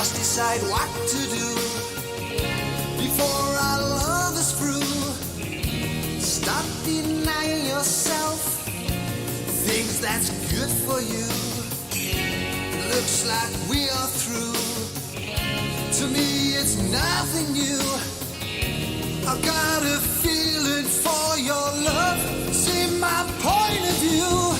Just decide what to do before our love is through. Stop denying yourself things that's good for you. Looks like we are through. To me it's nothing new. I've got a feeling for your love. See my point of view.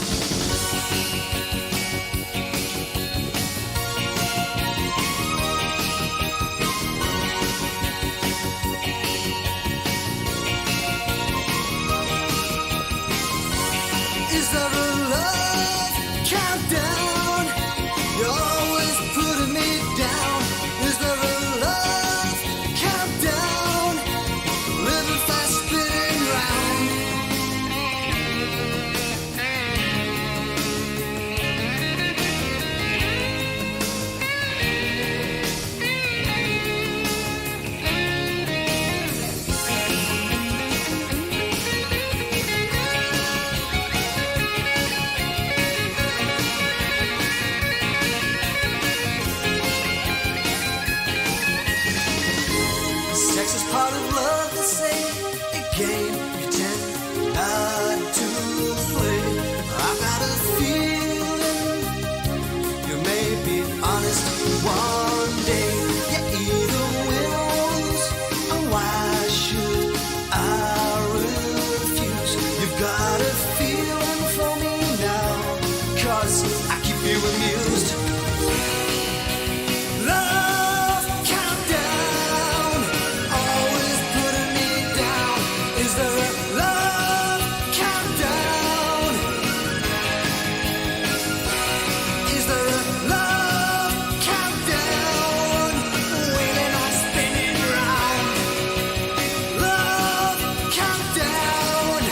Is there a love countdown? You're always putting me down. Is there a love countdown? Living fast, spinning round. Sex is part of love, they say. A game you tend not to play. I've got a feeling you may be honest one day. You either win or lose, and why should I refuse? You've got a feeling for me now, 'cause I keep you amused. Love countdown, always putting me down. Is there a love countdown? Is there a love countdown? Waiting on spinning round. Love countdown.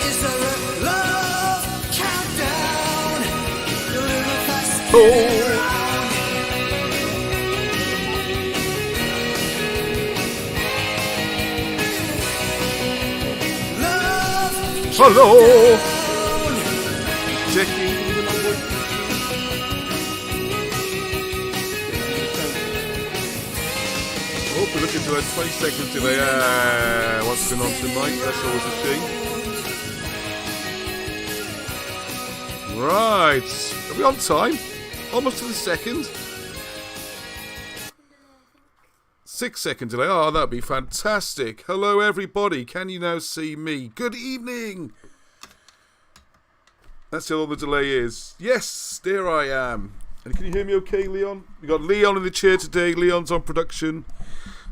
Is there a love countdown? You're living fast, spinning round. Love Hello. countdown. Checking. Oh, we're looking to a 20-second delay. What's going on tonight? That's always a shame. Right. Are we on time? Almost to the second. 6-second delay. Oh, that'd be fantastic. Hello, everybody. Can you now see me? Good evening. That's how long the delay is. Yes, there I am. And can you hear me okay, Leon? We got Leon in the chair today. Leon's on production.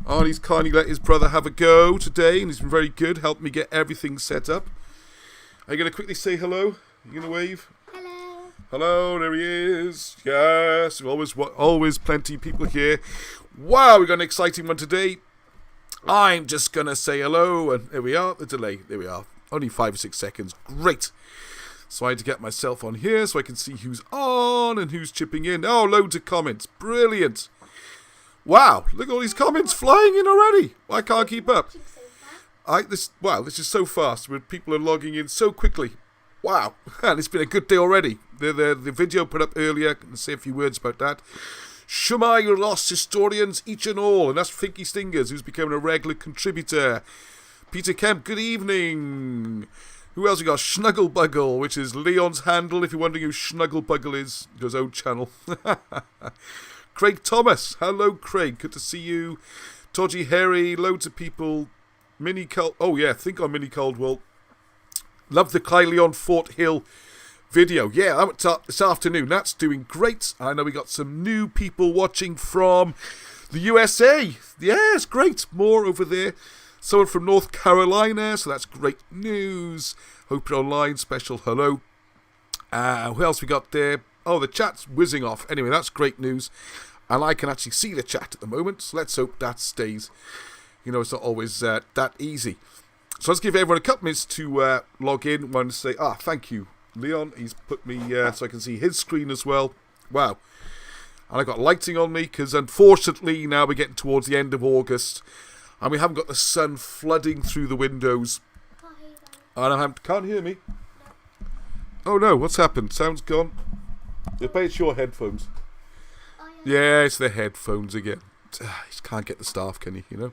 Arnie's kindly let his brother have a go today, and he's been very good. Helped me get everything set up. Are you going to quickly say hello? Are you going to wave? Hello. Hello, there he is. Yes, always plenty of people here. Wow, we got an exciting one today. I'm just going to say hello, and there we are, the delay. There we are. Only 5 or 6 seconds. Great. So I had to get myself on here so I can see who's on and who's chipping in. Oh, loads of comments. Brilliant. Wow, look at all these comments flying in already. I can't keep up. This is so fast. People are logging in so quickly. Wow, and it's been a good day already. The video put up earlier. I can say a few words about that. Shumai, your lost historians, each and all. And that's Finky Stingers, who's becoming a regular contributor. Peter Kemp, good evening. Who else we got? Snugglebuggle, which is Leon's handle. If you're wondering who Snugglebuggle is, his own channel. Craig Thomas. Hello, Craig. Good to see you. Todgy Harry. Loads of people. Think on Mini Caldwell. Love the Kylie on Fort Hill video. Yeah, I went up this afternoon. That's doing great. I know we got some new people watching from the USA. Yeah, it's great. More over there. Someone from North Carolina, so that's great news. Hope you're online. Special hello. Who else we got there? Oh, the chat's whizzing off. Anyway, that's great news. And I can actually see the chat at the moment, so let's hope that stays. You know, it's not always that easy. So let's give everyone a couple minutes to log in. Want to say, thank you, Leon. He's put me so I can see his screen as well. Wow. And I've got lighting on me because unfortunately now we're getting towards the end of August and we haven't got the sun flooding through the windows. And I can't hear me. Oh no, what's happened? Sound's gone. I bet it's your headphones. Yeah, it's the headphones again. You just can't get the staff, can you? You know,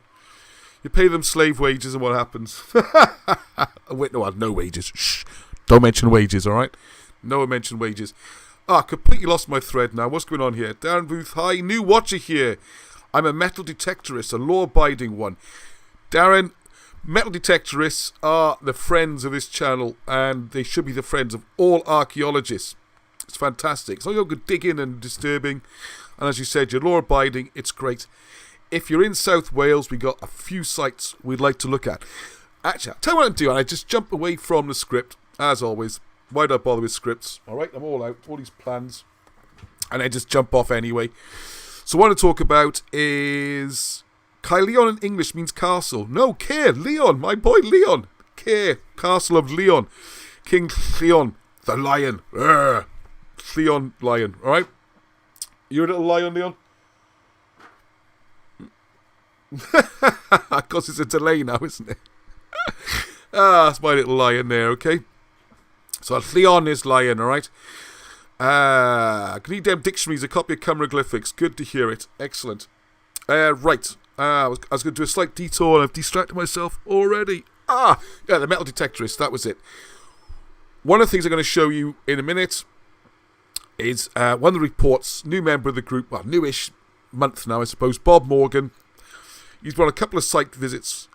you pay them slave wages, and what happens? Wait, no wages. Shh, don't mention wages. All right, no one mention wages. Completely lost my thread now. What's going on here? Darren Booth, hi, new watcher here. I'm a metal detectorist, a law-abiding one. Darren, metal detectorists are the friends of this channel, and they should be the friends of all archaeologists. It's fantastic. So you're good digging and disturbing. And as you said, you're law-abiding. It's great. If you're in South Wales, we got a few sites we'd like to look at. Actually, I'll tell you what I'm doing. I just jump away from the script, as always. Why do I bother with scripts? All right, I'm all out. All these plans. And I just jump off anyway. So what I want to talk about is... Caerleon in English means castle. No, Caer, Leon, my boy Leon. Caer, castle of Leon. King Lleon, the lion. Lleon, lion, all right? You a little lion, Leon? Because it's a delay now, isn't it? That's my little lion there, okay? So Lleon is lion, all right? Need them dictionaries, a copy of Cymroglyphics. Good to hear it. Excellent. Right. I was going to do a slight detour and I've distracted myself already. Yeah, the metal detectorist, that was it. One of the things I'm going to show you in a minute is one of the reports, new member of the group, well, newish month now, I suppose, Bob Morgan. He's done a couple of site visits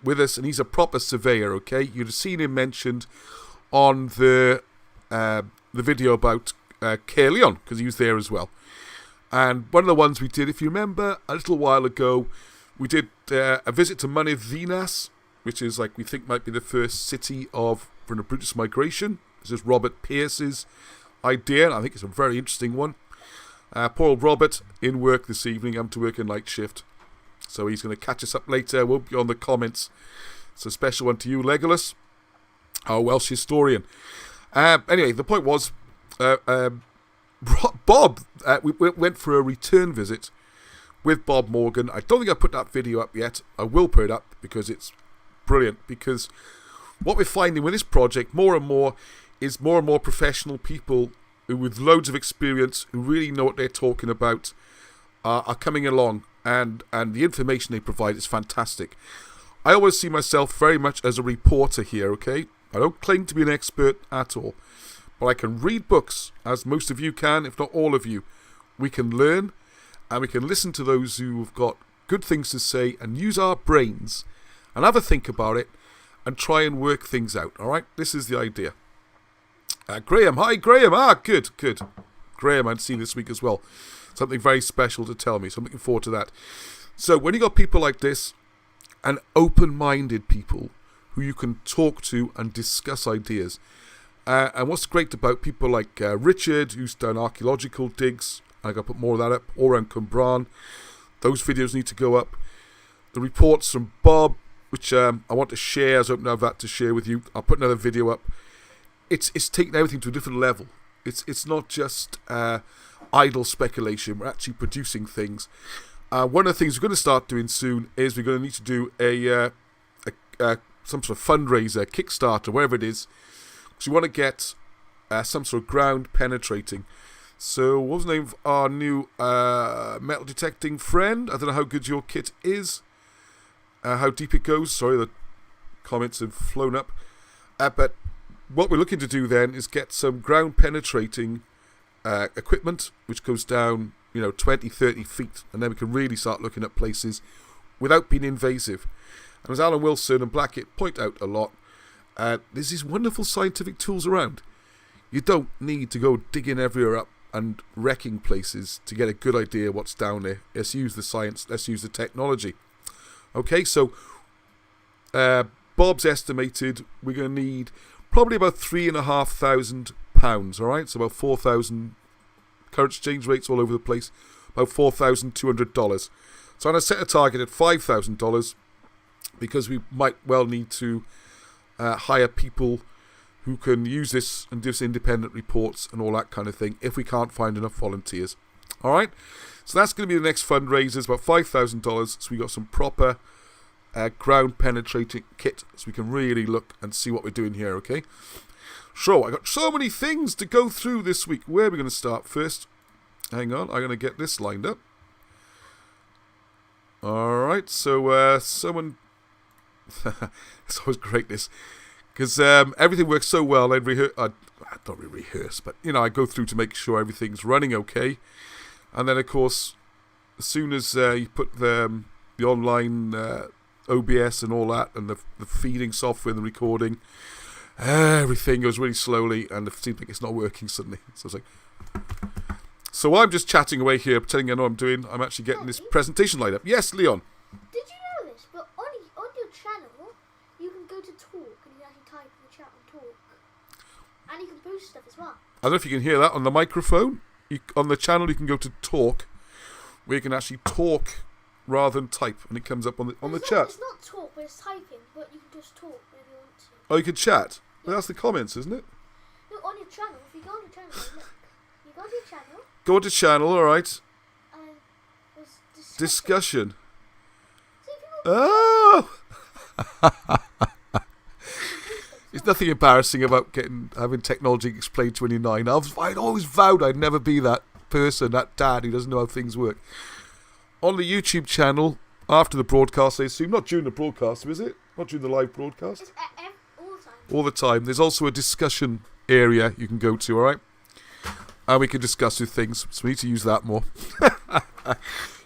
with us, and he's a proper surveyor, okay? You'd have seen him mentioned on the video about Caerleon, because he was there as well. And one of the ones we did, if you remember, a little while ago, we did a visit to Mynydd Ddinas, which is like we think might be the first city from the British migration. This is Robert Pierce's idea, and I think it's a very interesting one. Poor old Robert in work this evening, I'm to work a night shift. So he's going to catch us up later, won't be on the comments. It's a special one to you, Legolas, our Welsh historian. Anyway, the point was, Bob, we went for a return visit with Bob Morgan. I don't think I put that video up yet. I will put it up because it's brilliant. Because what we're finding with this project more and more is more and more professional people who with loads of experience, who really know what they're talking about, are coming along. And the information they provide is fantastic. I always see myself very much as a reporter here, okay? I don't claim to be an expert at all. But I can read books, as most of you can, if not all of you. We can learn, and we can listen to those who've got good things to say, and use our brains, and have a think about it, and try and work things out, alright? This is the idea. Graham, hi Graham, good. Graham I'd seen this week as well. Something very special to tell me, so I'm looking forward to that. So when you got people like this, and open-minded people, who you can talk to and discuss ideas, and what's great about people like Richard, who's done archaeological digs, I'm going to put more of that up, all around Cwmbran, those videos need to go up. The reports from Bob, which I want to share, as I hope to have that to share with you. I'll put another video up. It's taking everything to a different level. It's not just idle speculation. We're actually producing things. One of the things we're going to start doing soon is we're going to need to do some sort of fundraiser, Kickstarter, wherever it is. So we want to get some sort of ground penetrating. So what was the name of our new metal detecting friend? I don't know how good your kit is, how deep it goes. Sorry, the comments have flown up. But what we're looking to do then is get some ground penetrating equipment, which goes down 20, 30 feet, and then we can really start looking at places without being invasive. And as Alan Wilson and Blackett point out a lot, there's these wonderful scientific tools around. You don't need to go digging everywhere up and wrecking places to get a good idea of what's down there. Let's use the science, let's use the technology. Okay, so Bob's estimated we're going to need probably about £3,500, all right? So about 4,000, current exchange rates all over the place, about $4,200. So I'm going to set a target at $5,000 because we might well need to hire people who can use this and do us independent reports and all that kind of thing if we can't find enough volunteers. All right. So that's going to be the next fundraiser. It's about $5,000. So we got some proper ground penetrating kit, so we can really look and see what we're doing here. Okay. So I got so many things to go through this week. Where are we going to start first? Hang on. I'm going to get this lined up. All right. So someone. It's always great this. Because everything works so well, I don't really rehearse, but, I go through to make sure everything's running okay. And then, of course, as soon as you put the online OBS and all that, and the feeding software and the recording, everything goes really slowly, and it seems like it's not working suddenly. So it's like... So while I'm just chatting away here, pretending I know what I'm doing, I'm actually getting this presentation lined up. Yes, Leon? Did you know this? But on your channel, you can go to talk, and you actually type in the chat and talk. And you can boost stuff as well. I don't know if you can hear that on the microphone. On the channel, you can go to talk, where you can actually talk rather than type, and it comes up on the chat. It's not talk, but it's typing, but you can just talk if you want to. Oh, you can chat? Yeah. Well, that's the comments, isn't it? No, on your channel. If you go on your channel, look. You go to your channel. Go to channel, alright. There's discussion. See, Oh! There's nothing embarrassing about having technology explained to 29. I'd always vowed I'd never be that person, that dad who doesn't know how things work. On the YouTube channel, after the broadcast, I assume, not during the broadcast, is it? Not during the live broadcast? It's all the time. All the time. There's also a discussion area you can go to, alright? And we can discuss with things, so we need to use that more.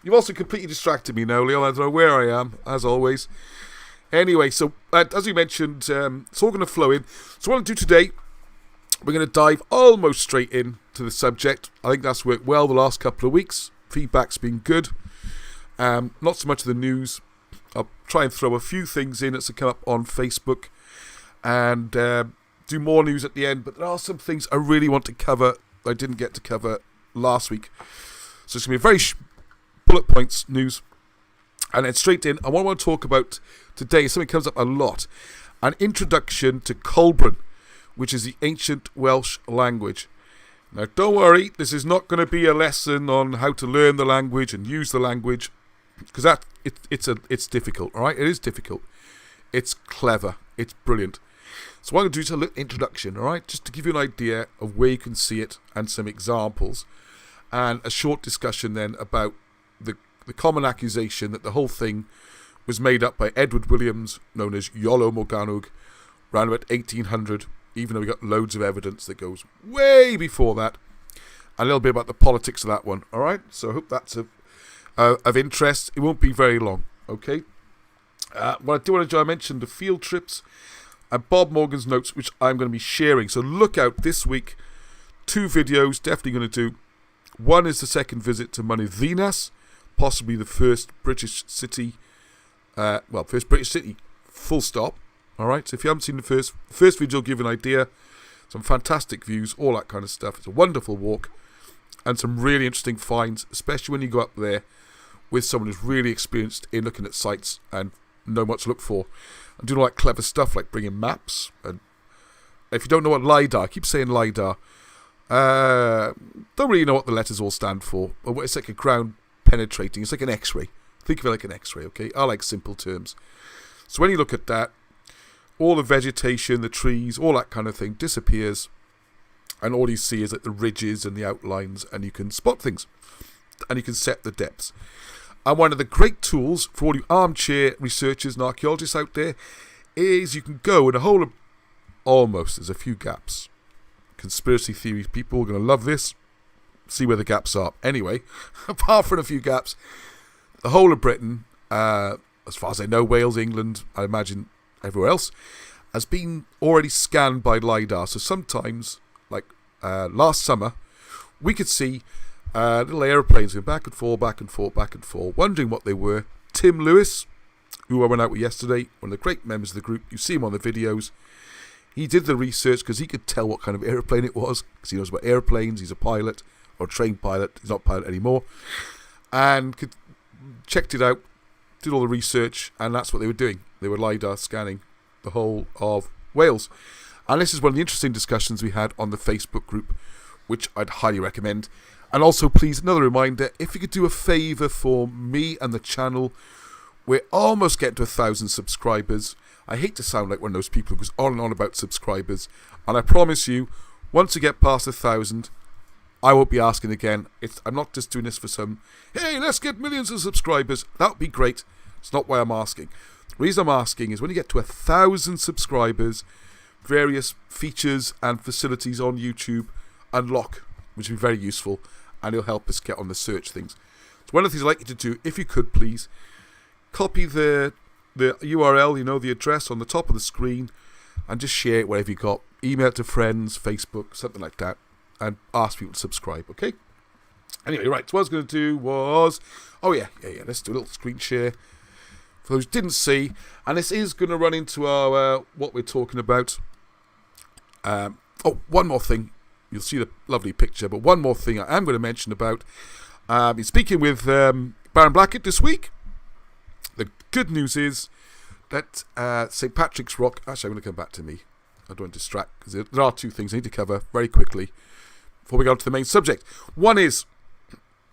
You've also completely distracted me now, Leon. I don't know where I am, as always. Anyway, so as we mentioned, it's all going to flow in. So what I'm going to do today, we're going to dive almost straight in to the subject. I think that's worked well the last couple of weeks. Feedback's been good. Not so much of the news. I'll try and throw a few things in that's come up on Facebook and do more news at the end. But there are some things I really want to cover I didn't get to cover last week. So it's going to be very bullet points news. And then straight in, what I want to talk about today is something that comes up a lot. An introduction to Colburn, which is the ancient Welsh language. Now, don't worry, this is not going to be a lesson on how to learn the language and use the language, because it's difficult, all right? It is difficult. It's clever. It's brilliant. So what I'm going to do is a little introduction, all right? Just to give you an idea of where you can see it and some examples. And a short discussion then about the common accusation that the whole thing was made up by Edward Williams, known as Iolo Morgannwg, around about 1800, even though we got loads of evidence that goes way before that. A little bit about the politics of that one, all right? So I hope that's of interest. It won't be very long, okay? What I do want to do, I mentioned the field trips and Bob Morgan's notes, which I'm going to be sharing. So look out this week. 2 videos, definitely going to do. One is the second visit to Mynyddinas, possibly the first British city, full stop. All right, so if you haven't seen the first video, will give you an idea. Some fantastic views, all that kind of stuff. It's a wonderful walk and some really interesting finds, especially when you go up there with someone who's really experienced in looking at sites and know what to look for. And doing all that clever stuff like bringing maps. And if you don't know what LiDAR, I keep saying LiDAR, don't really know what the letters all stand for. But it's like a ground penetrating. It's like an X-ray. Think of it like an X-ray, okay? I like simple terms. So when you look at that, all the vegetation, the trees, all that kind of thing disappears. And all you see is like the ridges and the outlines, and you can spot things. And you can set the depths. And one of the great tools for all you armchair researchers and archaeologists out there is you can go in a whole of there's a few gaps. Conspiracy theories people are going to love this. See where the gaps are. Anyway, apart from a few gaps, the whole of Britain, as far as I know, Wales, England, I imagine everywhere else, has been already scanned by LiDAR. So sometimes, like last summer, we could see little aeroplanes going back and forth, back and forth, back and forth, wondering what they were. Tim Lewis, who I went out with yesterday, one of the great members of the group, you see him on the videos. He did the research because he could tell what kind of aeroplane it was, because he knows about airplanes. He's a pilot, or a trained pilot. He's not a pilot anymore. And checked it out, did all the research, and that's what they were doing. They were LiDAR scanning the whole of Wales. And this is one of the interesting discussions we had on the Facebook group, which I'd highly recommend. And also, please, another reminder, if you could do a favour for me and the channel, we're almost getting to 1,000 subscribers. I hate to sound like one of those people who goes on and on about subscribers. And I promise you, once we get past 1,000, I won't be asking again. I'm not just doing this for some, hey, let's get millions of subscribers. That would be great. It's not why I'm asking. The reason I'm asking is when you get to 1,000 subscribers, various features and facilities on YouTube unlock, which will be very useful, and it'll help us get on the search things. So one of the things I'd like you to do, if you could please, copy the URL, the address on the top of the screen, and just share it wherever you got. Email it to friends, Facebook, something like that, and ask people to subscribe, okay? Anyway, right, so what I was going to do was, let's do a little screen share. For those who didn't see, and this is going to run into our what we're talking about. One more thing. You'll see the lovely picture, but one more thing I am going to mention about. Been speaking with Baron Blackett this week. The good news is that St. Patrick's Rock... Actually, I'm going to come back to me. I don't want to distract, because there are two things I need to cover very quickly before we go on to the main subject. One is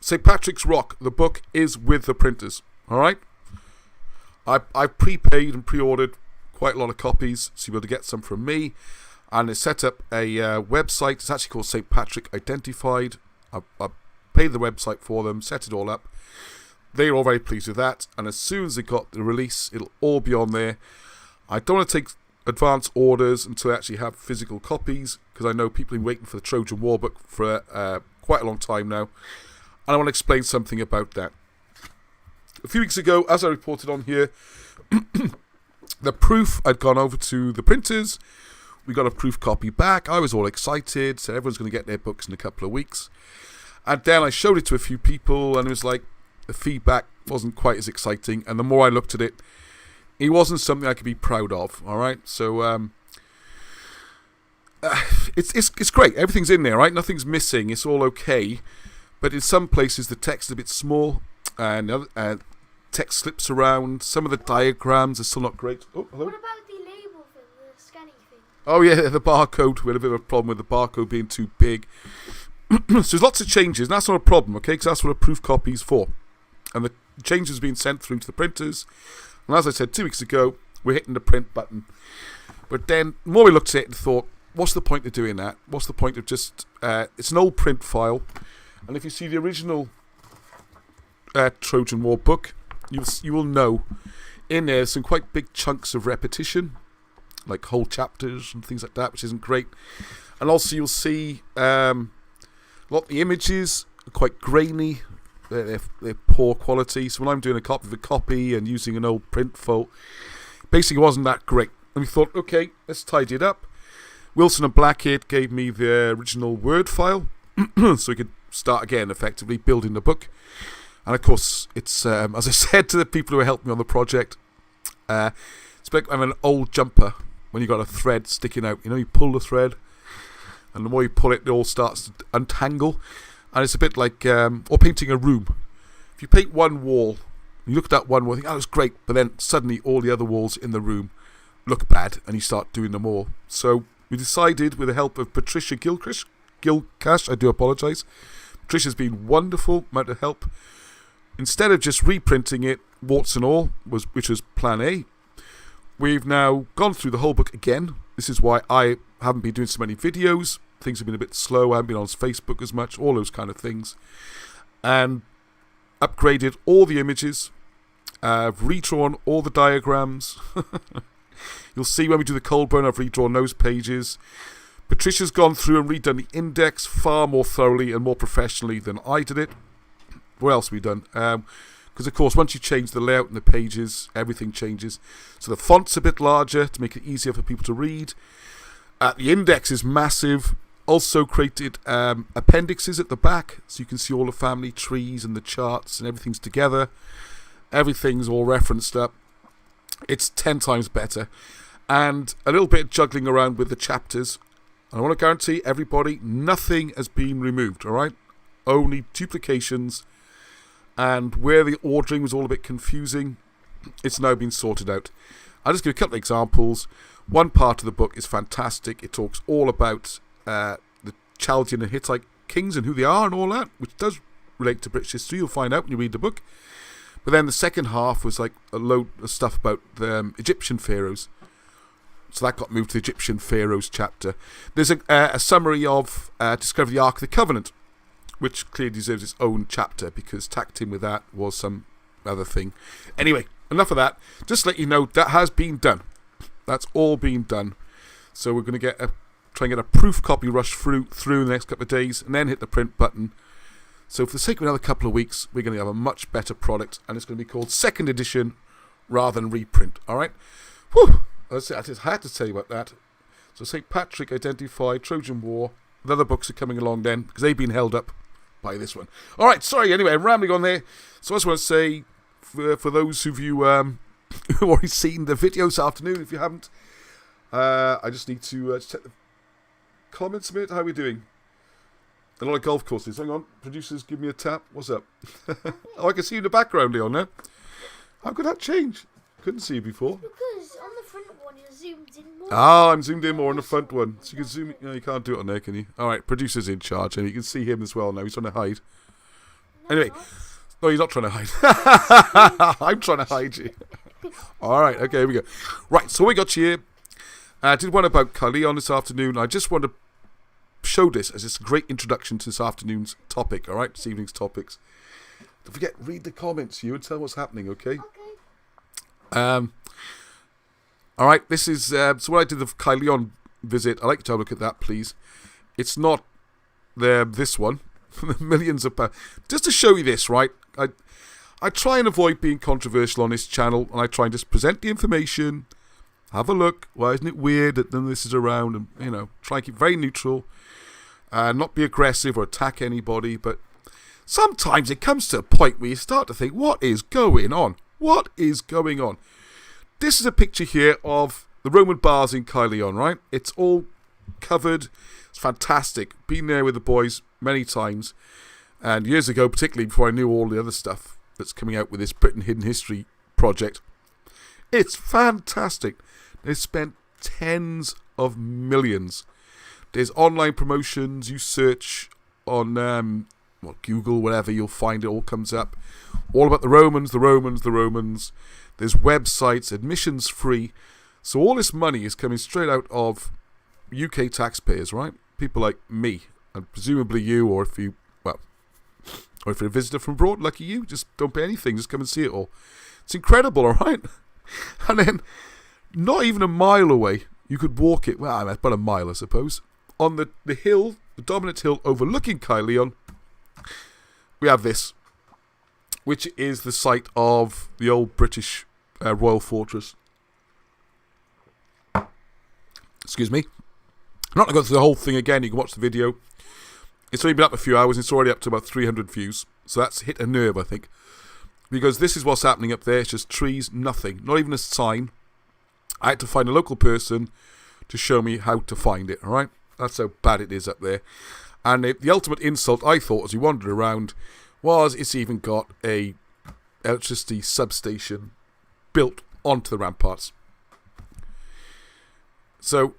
St. Patrick's Rock, the book, is with the printers. All right? I've prepaid and pre-ordered quite a lot of copies, so you'll be able to get some from me. And I set up a website. It's actually called St. Patrick Identified. I paid the website for them, set it all up. They're all very pleased with that. And as soon as they got the release, it'll all be on there. I don't want to take advance orders until I actually have physical copies, because I know people have been waiting for the Trojan War book for quite a long time now. And I want to explain something about that. A few weeks ago, as I reported on here, the proof had gone over to the printers. We got a proof copy back. I was all excited, said everyone's going to get their books in a couple of weeks. And then I showed it to a few people, and it was like the feedback wasn't quite as exciting. And the more I looked at it, it wasn't something I could be proud of. All right, so it's great. Everything's in there, right? Nothing's missing. It's all okay. But in some places, the text is a bit small, and text slips around. Some of the diagrams are still not great. Oh, hello. What about the label thing, the scanning thing? Oh yeah, the barcode. We had a bit of a problem with the barcode being too big. So there's lots of changes, and that's not a problem, okay? Because that's what a proof copy is for. And the changes being sent through to the printers. And as I said 2 weeks ago, we're hitting the print button. But then, the more we looked at it and thought, what's the point of doing that? What's the point of just... it's an old print file. And if you see the original Trojan War book, you will know in there some quite big chunks of repetition, like whole chapters and things like that, which isn't great. And also you'll see a lot of the images are quite grainy. They're poor quality. So when I'm doing a copy of a copy and using an old print file, basically it wasn't that great. And we thought, okay, let's tidy it up. Wilson and Blackett gave me the original Word file, so we could start again, effectively building the book. And of course, it's as I said to the people who helped me on the project, it's like having an old jumper when you got a thread sticking out. You pull the thread, and the more you pull it, it all starts to untangle. And it's a bit like or painting a room. If you paint one wall, you look at that one wall, you think, oh, it's great, but then suddenly all the other walls in the room look bad, and you start doing them all. So we decided, with the help of Patricia Gilcash, I do apologise. Patricia's been wonderful, amount of help. Instead of just reprinting it, warts and all, which was plan A, we've now gone through the whole book again. This is why I haven't been doing so many videos. Things have been a bit slow. I haven't been on Facebook as much, all those kind of things. And upgraded all the images. I've redrawn all the diagrams. You'll see when we do the cold burn, I've redrawn those pages. Patricia's gone through and redone the index far more thoroughly and more professionally than I did it. What else have we done? Because, of course, once you change the layout and the pages, everything changes. So the font's a bit larger to make it easier for people to read. The index is massive. Also created appendixes at the back, so you can see all the family trees and the charts and everything's together. Everything's all referenced up. It's 10 times better. And a little bit of juggling around with the chapters. And I want to guarantee everybody, nothing has been removed, all right? Only duplications. And where the ordering was all a bit confusing, it's now been sorted out. I'll just give a couple of examples. One part of the book is fantastic. It talks all about the Chaldean and Hittite kings and who they are and all that, which does relate to British history. You'll find out when you read the book. But then the second half was like a load of stuff about the Egyptian pharaohs. So that got moved to the Egyptian pharaohs chapter. There's a summary of Discover the Ark of the Covenant, which clearly deserves its own chapter because tacked in with that was some other thing. Anyway, enough of that. Just to let you know, that has been done. That's all been done. So we're going to try and get a proof copy rushed through in the next couple of days and then hit the print button. So for the sake of another couple of weeks, we're going to have a much better product, and it's going to be called second edition rather than reprint. All right? Whew! I just had to tell you about that. So St. Patrick Identified, Trojan War, the other books are coming along then, because they've been held up by this one. All right, sorry, anyway, I'm rambling on there. So I just want to say, for those of you who've already seen the video this afternoon, if you haven't, I just need to check the comments a minute. How are we doing? A lot of golf courses. Hang on, producers, give me a tap. What's up? Oh, I can see you in the background, Leon, now. How could that change? Couldn't see you before. Because on the front one, you're zoomed in more. Ah, I'm zoomed in more on the front one. So you can zoom in. No, you can't do it on there, can you? All right, producer's in charge, and you can see him as well now. He's trying to hide. No, Anyway. not. No, he's not trying to hide. I'm trying to hide you. All right, okay, here we go. Right, so we got you here. I did one about Caerleon this afternoon. I just want to show this as it's a great introduction to this afternoon's topic, all right? This evening's topics. Don't forget, read the comments, you, and tell what's happening, okay? Okay. All right, this is... so when I did the Caerleon visit, I'd like you to have a look at that, please. It's not this one. Millions of pounds. Just to show you this, right? I try and avoid being controversial on this channel, and I try and just present the information, have a look. Why isn't it weird that none of this is around? And, you know, try and keep very neutral, not be aggressive or attack anybody. But sometimes it comes to a point where you start to think, what is going on? What is going on? This is a picture here of the Roman baths in Caerleon, right? It's all covered. It's fantastic. Been there with the boys many times. And years ago, particularly before I knew all the other stuff that's coming out with this Britain Hidden History project. It's fantastic. They've spent tens of millions. There's online promotions. You search on Google, whatever, you'll find it all comes up. All about the Romans, the Romans, the Romans. There's websites, admissions free. So all this money is coming straight out of UK taxpayers, right? People like me, and presumably you, or if you're a visitor from abroad, lucky you, just don't pay anything, just come and see it all. It's incredible, all right? And then, not even a mile away, you could walk it, well, about a mile, I suppose, on the hill, the dominant hill overlooking Caerleon, we have this, which is the site of the old British royal fortress. Excuse me. I'm not going to go through the whole thing again. You can watch the video. It's only been up a few hours. It's already up to about 300 views. So that's hit a nerve, I think. Because this is what's happening up there. It's just trees, nothing. Not even a sign. I had to find a local person to show me how to find it, all right? That's how bad it is up there. And the ultimate insult, I thought, as we wandered around, was it's even got a electricity substation built onto the ramparts. So,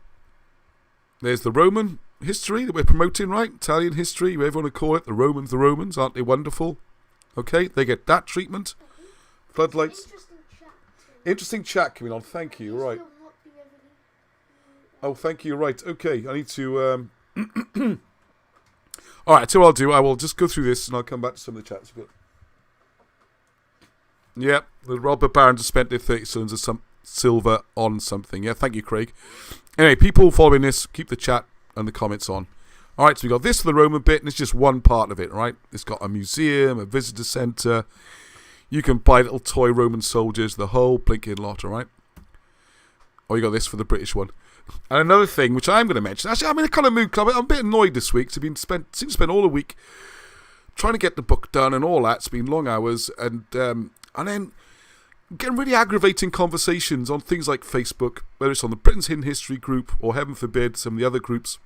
there's the Roman history that we're promoting, right? Italian history, whatever you want to call it. The Romans, aren't they wonderful? Okay, they get that treatment. Floodlights. Interesting chat coming on. Thank you. Right. Oh, thank you. Right. Okay, I need to... All right, so what I'll do, I will just go through this and I'll come back to some of the chats. Yep, the Robert Baron just spent their 30 cylinders of some silver on something. Yeah, thank you, Craig. Anyway, people following this, keep the chat and the comments on. All right, so we got this for the Roman bit, and it's just one part of it, right? It's got a museum, a visitor centre. You can buy little toy Roman soldiers, the whole blinking lot, all right? Oh, you got this for the British one. And another thing, which I'm going to mention, actually, I'm in a kind of mood. I'm a bit annoyed this week. Seem to spend all the week trying to get the book done and all that. It's been long hours, and then getting really aggravating conversations on things like Facebook, whether it's on the Britain's Hidden History group or, heaven forbid, some of the other groups.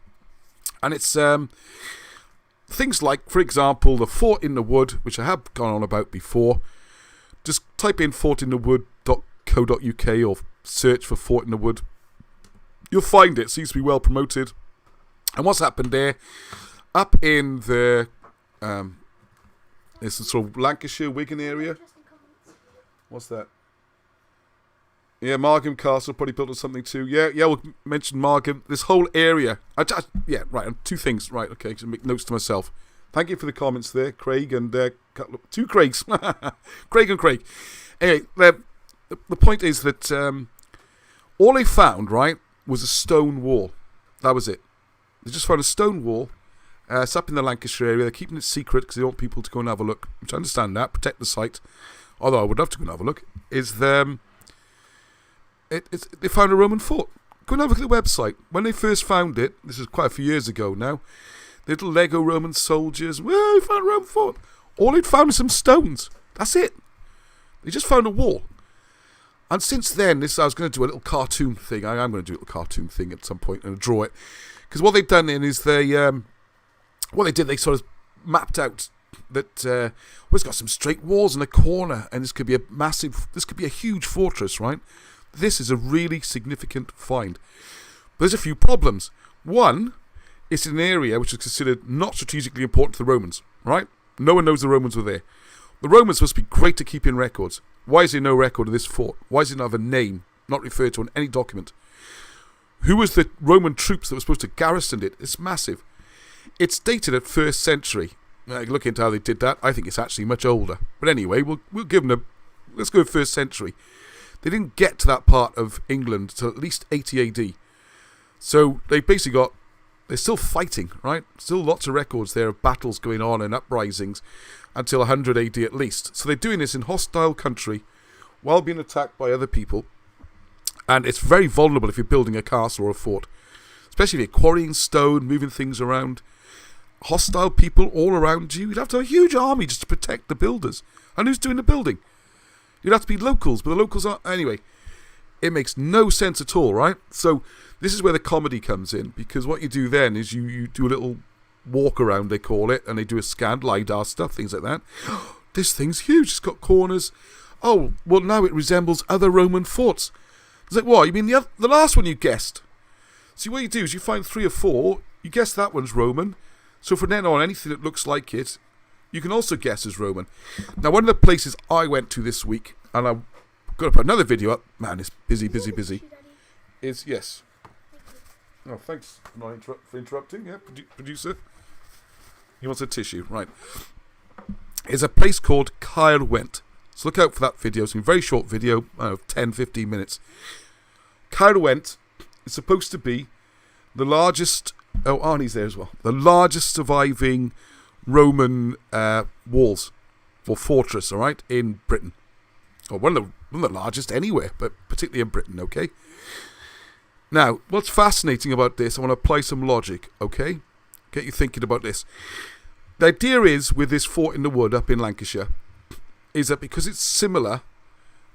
And it's things like, for example, the Fort in the Wood, which I have gone on about before. Just type in fortinthewood.co.uk or search for Fort in the Wood. You'll find it. It seems to be well promoted. And what's happened there, up in the it's the sort of Lancashire, Wigan area. Interesting comments. What's that? Yeah, Margam Castle probably built on something too. Yeah, we'll mention Margam. This whole area. Yeah, right. Two things. Right, okay. So make notes to myself. Thank you for the comments there, Craig and two Craigs. Craig and Craig. Anyway, the point is that all they found, right, was a stone wall. That was it. They just found a stone wall. It's up in the Lancashire area. They're keeping it secret because they want people to go and have a look. Which I understand that. Protect the site. Although I would love to go and have a look. They found a Roman fort. Go and have a look at the website. When they first found it, this is quite a few years ago now, the little Lego Roman soldiers, well, we found a Roman fort. All they'd found was some stones. That's it. They just found a wall. And since then, I was going to do a little cartoon thing. I am going to do a little cartoon thing at some point and draw it. Because what they've done then is they sort of mapped out that it's got some straight walls in a corner, and this could be a huge fortress, right? This is a really significant find. But there's a few problems. One, it's in an area which is considered not strategically important to the Romans, right? No one knows the Romans were there. The Romans must be great to keep in records. Why is there no record of this fort? Why does it not have a name, not referred to on any document? Who was the Roman troops that were supposed to garrison it? It's massive. It's dated at 1st century. Look into how they did that. I think it's actually much older. But anyway, we'll give them let's go 1st century. They didn't get to that part of England till at least 80 AD. So they basically they're still fighting, right? Still lots of records there of battles going on and uprisings until 100 AD at least. So they're doing this in hostile country while being attacked by other people. And it's very vulnerable if you're building a castle or a fort. Especially if you're quarrying stone, moving things around. Hostile people all around you. You'd have to have a huge army just to protect the builders. And who's doing the building? You'd have to be locals, but the locals aren't. Anyway, it makes no sense at all, right? So this is where the comedy comes in, because what you do then is you do a little walk around, they call it, and they do a scan, LiDAR stuff, things like that. This thing's huge. It's got corners. Oh, well, now it resembles other Roman forts. It's like, what? You mean the last one you guessed? See, what you do is you find 3 or 4, you guess that one's Roman. So from then on, anything that looks like it, you can also guess as Roman. Now, one of the places I went to this week, and I've got to put another video up. Man, it's busy. Is, yes. Oh, thanks for interrupting, yeah, producer. He wants a tissue, right. It's a place called Caerwent. So look out for that video. It's a very short video, 10, 15 minutes. Caerwent is supposed to be the largest, Arnie's there as well, the largest surviving Roman walls or fortress, all right, in Britain. Or one of the largest anywhere, but particularly in Britain, okay? Now, what's fascinating about this, I want to apply some logic, okay? Get you thinking about this. The idea is, with this fort in the wood up in Lancashire, is that because it's similar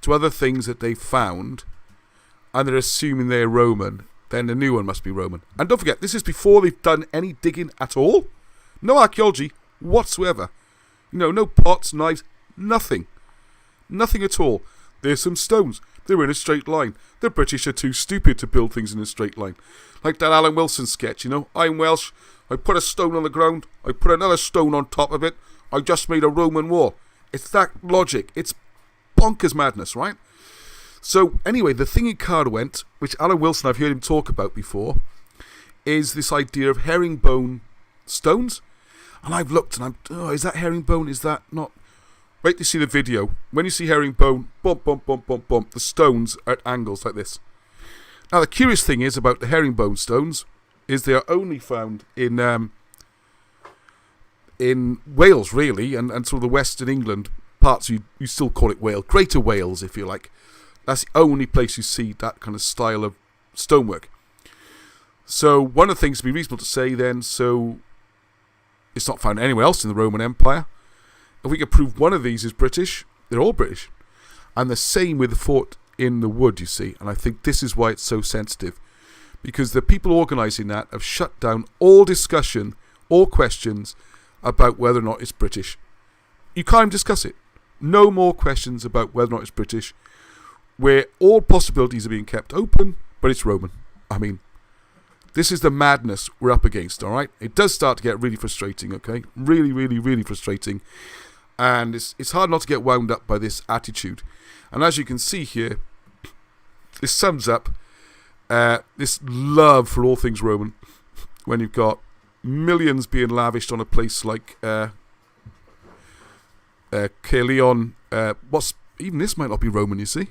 to other things that they've found, and they're assuming they're Roman, then the new one must be Roman. And don't forget, this is before they've done any digging at all. No archaeology whatsoever. No pots, knives, nothing. Nothing at all. There's some stones. They're in a straight line. The British are too stupid to build things in a straight line. Like that Alan Wilson sketch, I'm Welsh. I put a stone on the ground. I put another stone on top of it. I just made a Roman wall. It's that logic. It's bonkers madness, right? So, anyway, the thing in Caerwent, which Alan Wilson, I've heard him talk about before, is this idea of herringbone stones. And I've looked and is that herringbone? Is that not? Wait to see the video. When you see herringbone, bump, bump, bump, bump, bump, the stones are at angles like this. Now, the curious thing is about the herringbone stones is they are only found in Wales, really, and sort of the Western England parts. You still call it Wales, Greater Wales, if you like. That's the only place you see that kind of style of stonework. So one of the things to be reasonable to say then, so it's not found anywhere else in the Roman Empire. If we can prove one of these is British, they're all British. And the same with the fort in the wood, you see. And I think this is why it's so sensitive. Because the people organising that have shut down all discussion, all questions about whether or not it's British. You can't even discuss it. No more questions about whether or not it's British. Where all possibilities are being kept open, but it's Roman. I mean, this is the madness we're up against, all right? It does start to get really frustrating, okay? Really, really, really frustrating. And it's hard not to get wound up by this attitude. And as you can see here, this sums up this love for all things Roman when you've got millions being lavished on a place like Caerleon. Even this might not be Roman, you see.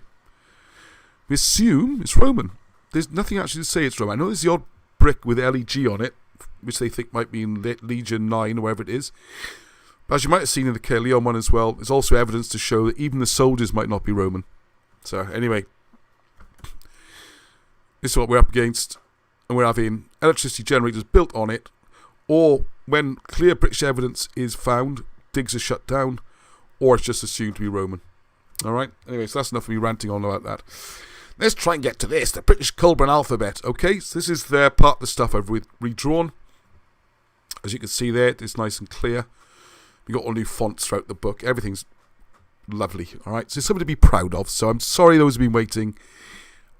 We assume it's Roman. There's nothing actually to say it's Roman. I know there's the odd brick with LEG on it, which they think might be in Legion 9 or wherever it is. But as you might have seen in the Caerleon one as well, there's also evidence to show that even the soldiers might not be Roman. So anyway, this is what we're up against, and we're having electricity generators built on it, or when clear British evidence is found, digs are shut down, or it's just assumed to be Roman. Alright, anyway, so that's enough of me ranting on about that. Let's try and get to this, the British Culbran alphabet. Okay, so this is the part of the stuff I've redrawn. As you can see there, it's nice and clear. We got all new fonts throughout the book. Everything's lovely. Alright, so it's something to be proud of. So I'm sorry those who've been waiting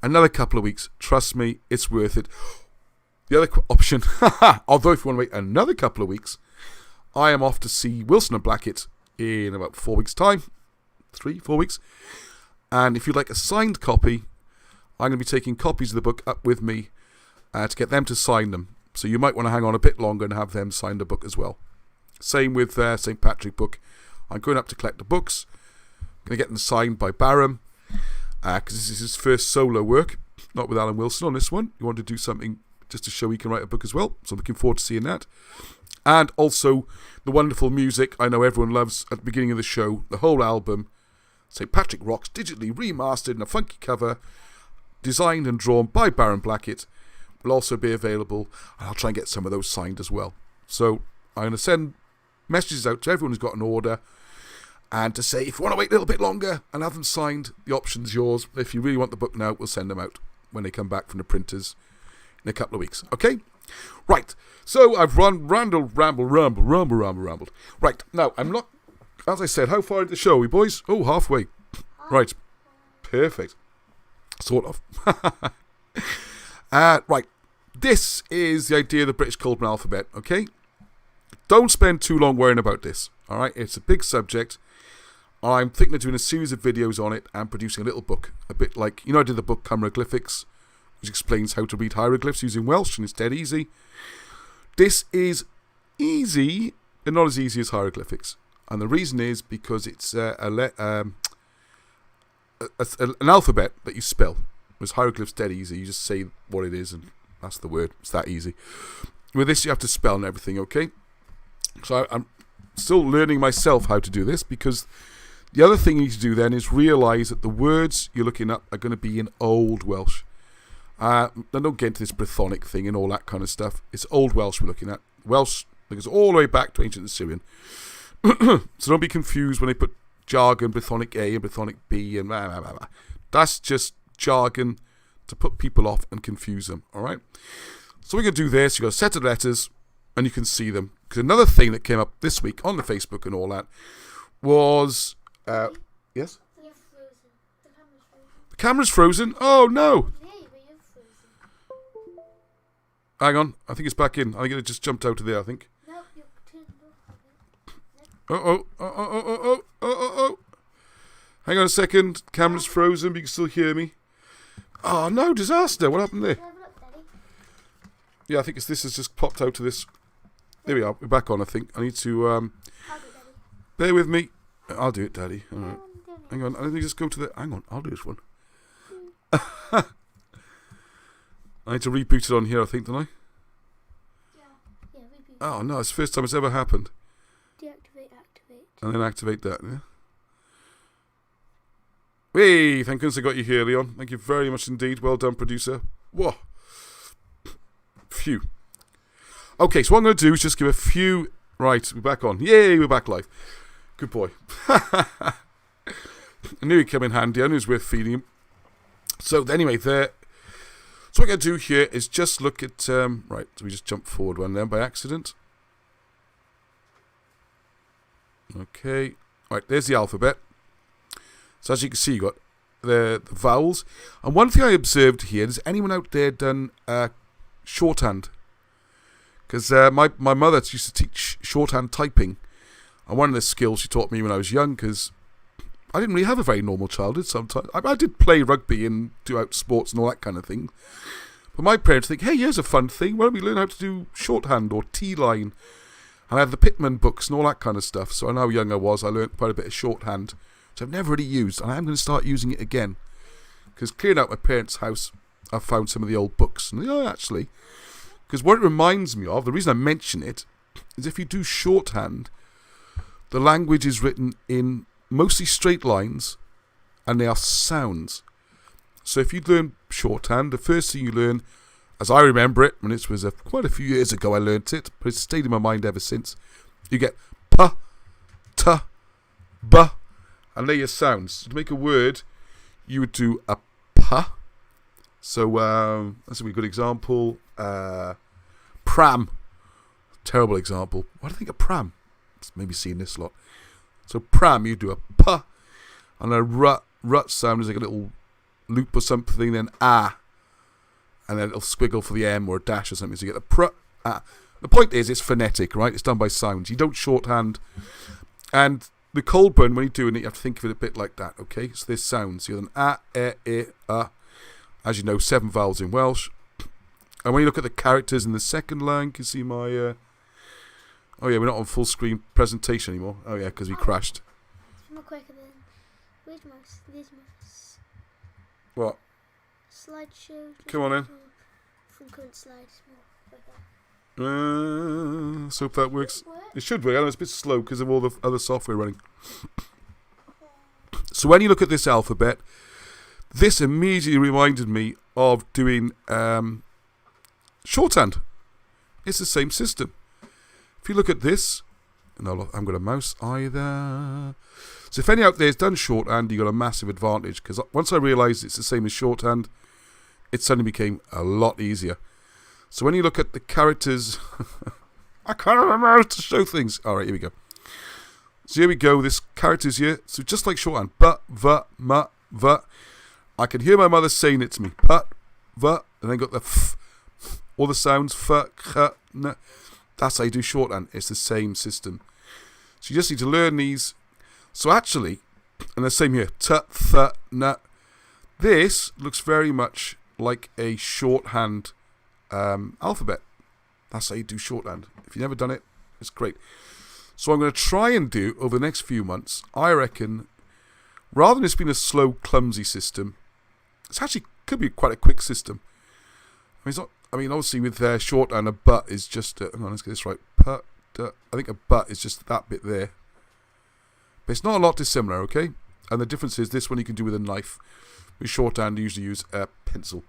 another couple of weeks. Trust me, it's worth it. The other option, although if you want to wait another couple of weeks, I am off to see Wilson and Blackett in about 4 weeks' time. 3-4 weeks. And if you'd like a signed copy, I'm going to be taking copies of the book up with me to get them to sign them. So you might want to hang on a bit longer and have them sign the book as well. Same with St. Patrick book. I'm going up to collect the books. I'm going to get them signed by Barham because this is his first solo work, not with Alan Wilson on this one. He wanted to do something just to show he can write a book as well. So I'm looking forward to seeing that. And also the wonderful music I know everyone loves at the beginning of the show. The whole album, St. Patrick Rocks, digitally remastered in a funky cover, designed and drawn by Baron Blackett, will also be available. And I'll try and get some of those signed as well. So I'm going to send messages out to everyone who's got an order and to say if you want to wait a little bit longer and have them signed, the option's yours. If you really want the book now, we'll send them out when they come back from the printers in a couple of weeks. Okay? Right. So I've rambled. Right. Now, I'm not, as I said, how far into the show are we, boys? Oh, halfway. Right. Perfect. Sort of. Right. This is the idea of the British Culbran alphabet, okay? Don't spend too long worrying about this, alright? It's a big subject. I'm thinking of doing a series of videos on it and producing a little book. A bit like, I did the book Cymroglyphics, which explains how to read hieroglyphs using Welsh, and it's dead easy. This is easy, but not as easy as hieroglyphics. And the reason is because it's an alphabet that you spell. Whereas hieroglyphs dead easy. You just say what it is and that's the word. It's that easy. With this, you have to spell and everything, okay? So I'm still learning myself how to do this, because the other thing you need to do then is realise that the words you're looking up are going to be in Old Welsh. Now don't get into this Brythonic thing and all that kind of stuff. It's Old Welsh we're looking at. Welsh goes all the way back to ancient Assyrian. So don't be confused when they put jargon, Brythonic A and Brythonic B and blah, blah, blah, blah. That's just jargon to put people off and confuse them, alright? So we're going to do this. You've got a set of letters and you can see them. Because another thing that came up this week on the Facebook and all that was... yes? The camera's frozen? Oh, no! Hang on. I think it's back in. I think it just jumped out of there, I think. Oh. Hang on a second. Camera's frozen, but you can still hear me. Oh, no, disaster. What happened there? Yeah, I think this has just popped out to this. There we are. We're back on, I think. I need to... bear with me. I'll do it, Daddy. All right. Hang on. Let me just go to the... Hang on. I'll do this one. I need to reboot it on here, I think, don't I? Yeah, reboot. Oh, no. It's the first time it's ever happened. Deactivate, activate. And then activate that, yeah? Hey, thank goodness I got you here, Leon. Thank you very much indeed. Well done, producer. Whoa. Phew. Okay, so what I'm going to do is just give a few... Right, we're back on. Yay, we're back live. Good boy. I knew he'd come in handy. I knew it was worth feeding him. So, anyway, there... So what I'm going to do here is just look at... right, so we just jumped forward one then by accident. Okay. Right, there's the alphabet. So as you can see, you got the vowels. And one thing I observed here, has anyone out there done shorthand. Because my mother used to teach shorthand typing. And one of the skills she taught me when I was young, because I didn't really have a very normal childhood sometimes. I did play rugby and do out sports and all that kind of thing. But my parents think, hey, here's a fun thing. Why don't we learn how to do shorthand or T-line? And I had the Pitman books and all that kind of stuff. So I know how young I was. I learned quite a bit of shorthand, which I've never really used. And I'm going to start using it again. Because clearing out my parents' house, I found some of the old books. And actually, because what it reminds me of, the reason I mention it, is if you do shorthand, the language is written in mostly straight lines, and they are sounds. So if you learn shorthand, the first thing you learn, as I remember it, and it was quite a few years ago I learnt it, but it's stayed in my mind ever since, you get p, t, b, and they're your sounds. To make a word, you would do a p. So that's a good example. Pram. Terrible example. Why do I think of pram? It's maybe seeing this lot. So pram, you do a p, and a rut sound is like a little loop or something, then ah, and then it'll squiggle for the M or a dash or something, so you get the pr, ah. The point is, it's phonetic, right? It's done by sounds. You don't shorthand. And the Colburn, when you're doing it, you have to think of it a bit like that, okay? So there's sounds. So you have an as you know, 7 vowels in Welsh. And when you look at the characters in the second line, you can see my... oh yeah, we're not on full screen presentation anymore. Oh yeah, because we crashed. More quicker than... Where's my... What? Slideshow. Come on in. From current slides. So if that works. It should work. I know it's a bit slow because of all the other software running. So when you look at this alphabet, this immediately reminded me of doing shorthand. It's the same system. If you look at this, and I haven't got a mouse either. So if any out there has done shorthand, you got a massive advantage, because once I realised it's the same as shorthand, it suddenly became a lot easier. So when you look at the characters, I can't remember how to show things. All right, here we go. So here we go. This characters here. So just like shorthand, but, v, m, v. I can hear my mother saying it to me. But, v, and then got the f, all the sounds. F, k, n. That's how you do shorthand. It's the same system. So you just need to learn these. So actually, and the same here. T, th, n. This looks very much like a shorthand alphabet. That's how you do shorthand. If you've never done it, it's great. So I'm going to try and do, over the next few months, I reckon, rather than this being a slow, clumsy system, it's actually could be quite a quick system. I mean, it's not, obviously with shorthand, a but is just, hang on, let's get this right. I think a but is just that bit there. But it's not a lot dissimilar, okay? And the difference is this one you can do with a knife. With shorthand, you usually use a pencil.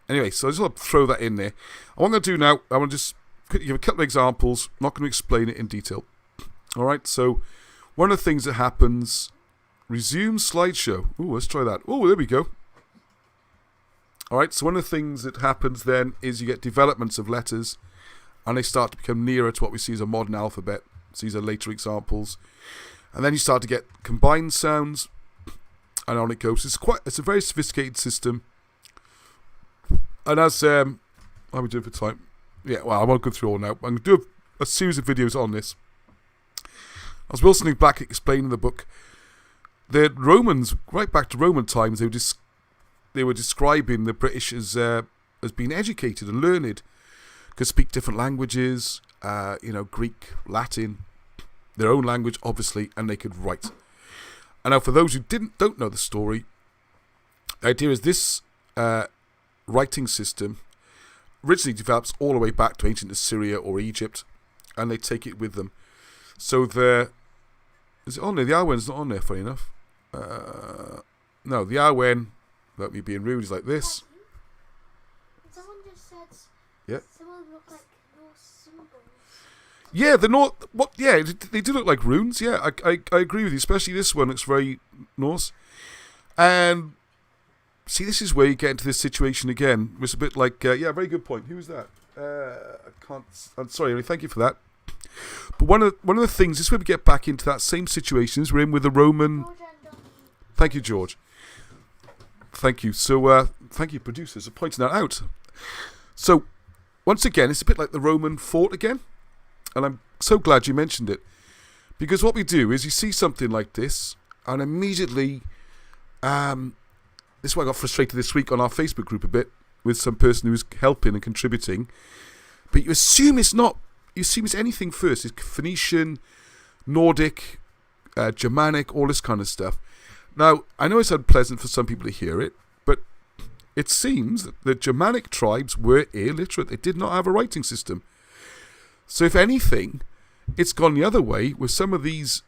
Anyway, so I just want to throw that in there. And what I'm going to do now, I want to just give a couple of examples. I'm not going to explain it in detail. Alright, so one of the things that happens, resume slideshow. Ooh, let's try that. Oh, there we go. Alright, so one of the things that happens then is you get developments of letters, and they start to become nearer to what we see as a modern alphabet. So these are later examples. And then you start to get combined sounds, and on it goes. It's a very sophisticated system. And as how are we doing for time? Yeah, well, I won't go through all now. I'm going to do a series of videos on this. As Wilson and Blackett explained in the book, the Romans, right back to Roman times, they were describing the British as being educated and learned, could speak different languages, Greek, Latin, their own language, obviously, and they could write. And now, for those who don't know the story, the idea is this writing system originally develops all the way back to ancient Assyria or Egypt, and they take it with them. So is it on there? The Arwen's not on there, funny enough. No, the Arwen, without me being rude, is like this. Someone just said. Yeah. Some of them look like Norse symbols. Yeah, Yeah, they do look like runes. Yeah, I agree with you. Especially this one looks very Norse. And see, this is where you get into this situation again. It's a bit like, very good point. Who was that? I'm sorry. Thank you for that. But one of the things, this is where we get back into that same situation as we're in with the Roman. Thank you, George. Thank you. So, thank you, producers, for pointing that out. So, once again, it's a bit like the Roman fort again. And I'm so glad you mentioned it. Because what we do is you see something like this, and immediately, this is why I got frustrated this week on our Facebook group a bit, with some person who's helping and contributing. But you assume it's not, you assume it's anything first. It's Phoenician, Nordic, Germanic, all this kind of stuff. Now, I know it's unpleasant for some people to hear it, but it seems that the Germanic tribes were illiterate. They did not have a writing system. So if anything, it's gone the other way, where some of these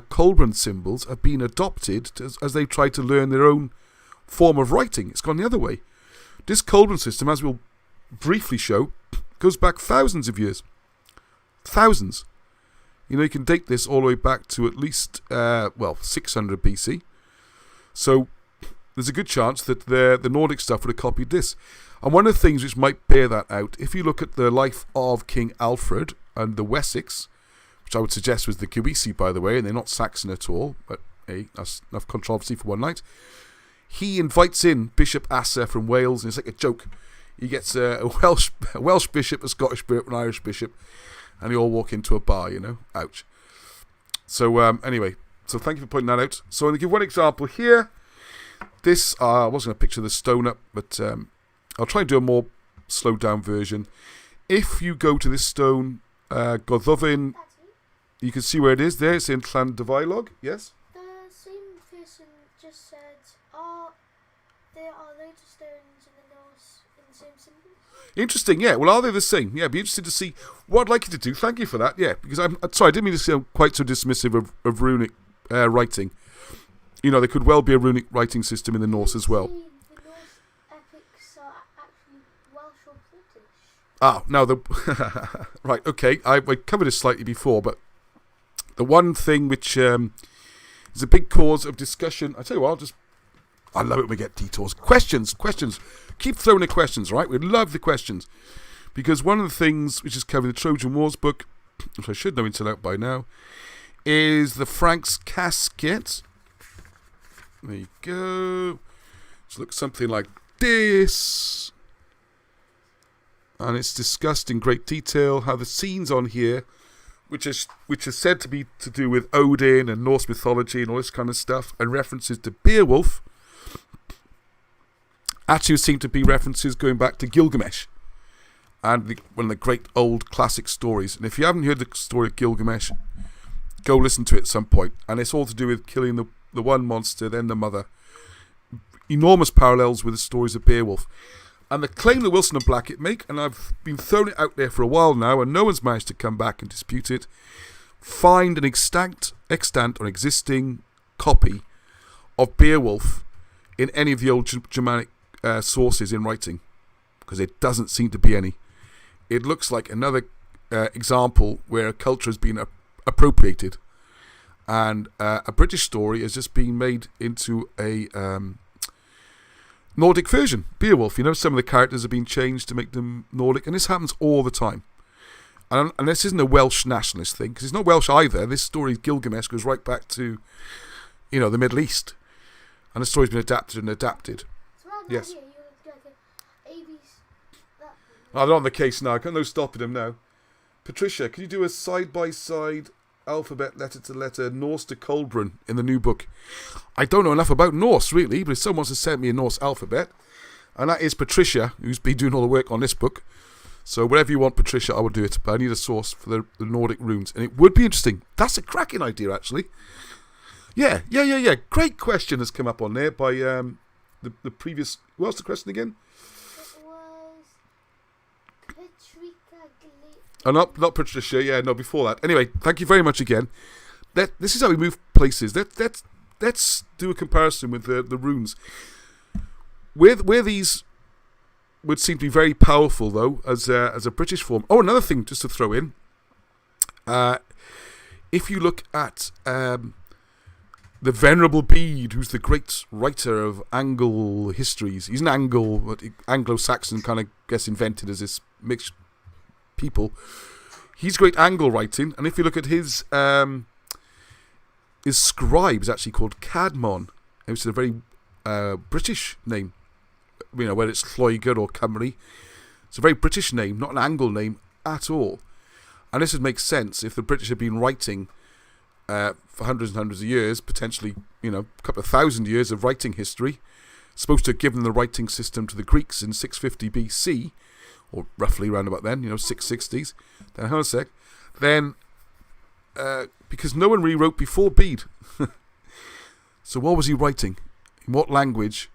Colburn symbols have been adopted as they try to learn their own form of writing. It's gone the other way. This Colburn system, as we'll briefly show, goes back thousands of years. Thousands. You know, you can date this all the way back to at least, 600 BC. So there's a good chance that the Nordic stuff would have copied this. And one of the things which might bear that out, if you look at the life of King Alfred and the Wessex, which I would suggest was the Gewissi, by the way, and they're not Saxon at all, but hey, that's enough controversy for one night. He invites in Bishop Asser from Wales, and it's like a joke. He gets a Welsh bishop, a Scottish bishop, an Irish bishop, and they all walk into a bar, you know. Ouch. So, anyway, so thank you for pointing that out. So I'm going to give one example here. This, I wasn't going to picture the stone up, but I'll try and do a more slowed down version. If you go to this stone, Goddovin, you can see where it is there. It's in Llandyfeilog, yes? The same person just said, there are loads of stones in the Norse in the same symbol. Interesting, yeah. Well, are they the same? Yeah, be interested to see what I'd like you to do. Thank you for that, yeah. Because I'm sorry, I didn't mean to sound quite so dismissive of runic writing. You know, there could well be a runic writing system in the Norse as well. The Norse epics are actually Welsh or British. Ah, now right, okay. I covered this slightly before, but the one thing which is a big cause of discussion. I tell you what, I love it when we get detours. Questions. Keep throwing the questions, right? We love the questions. Because one of the things which is covered in the Trojan Wars book, which I should know inside out by now, is the Franks casket. There you go. It looks something like this. And it's discussed in great detail how the scenes on here, which is said to be to do with Odin and Norse mythology and all this kind of stuff, and references to Beowulf, actually seem to be references going back to Gilgamesh and one of the great old classic stories. And if you haven't heard the story of Gilgamesh, go listen to it at some point. And it's all to do with killing the one monster, then the mother. Enormous parallels with the stories of Beowulf. And the claim that Wilson and Blackett make, and I've been throwing it out there for a while now, and no one's managed to come back and dispute it, find an extant or existing copy of Beowulf in any of the old Germanic sources in writing, because there doesn't seem to be any. It looks like another example where a culture has been appropriated, and a British story has just been made into a Nordic version. Beowulf, you know, some of the characters have been changed to make them Nordic, and this happens all the time. And this isn't a Welsh nationalist thing, because it's not Welsh either. This story, Gilgamesh, goes right back to, you know, the Middle East, and the story's been adapted and adapted. Yes. I'm not on the case now. I got no stopping him now. Patricia, can you do a side-by-side alphabet, letter to letter, Norse to Colburn in the new book? I don't know enough about Norse, really, but if someone wants to send me a Norse alphabet, and that is Patricia, who's been doing all the work on this book. So whatever you want, Patricia, I will do it. But I need a source for the Nordic runes. And it would be interesting. That's a cracking idea, actually. Yeah. Great question has come up on there by the previous... What was the question again? It was Patricia. Oh, not Patricia. Yeah, no, before that. Anyway, thank you very much again. This is how we move places. Let's do a comparison with the runes. Where these would seem to be very powerful, though, as a British form. Oh, another thing just to throw in. If you look at the Venerable Bede, who's the great writer of Angle histories. He's an Anglo-Saxon kind of gets invented as this mixed people. He's great Angle writing, and if you look at his scribe is actually called Cadmon, which is a very British name. You know, whether it's Lloegr or Cymru. It's a very British name, not an Angle name at all. And this would make sense if the British had been writing for hundreds and hundreds of years, potentially, a couple of thousand years of writing history, supposed to have given the writing system to the Greeks in 650 BC, or roughly around about then, 660s. Then, hang on a sec. Then, because no one really wrote before Bede. So what was he writing? In what language?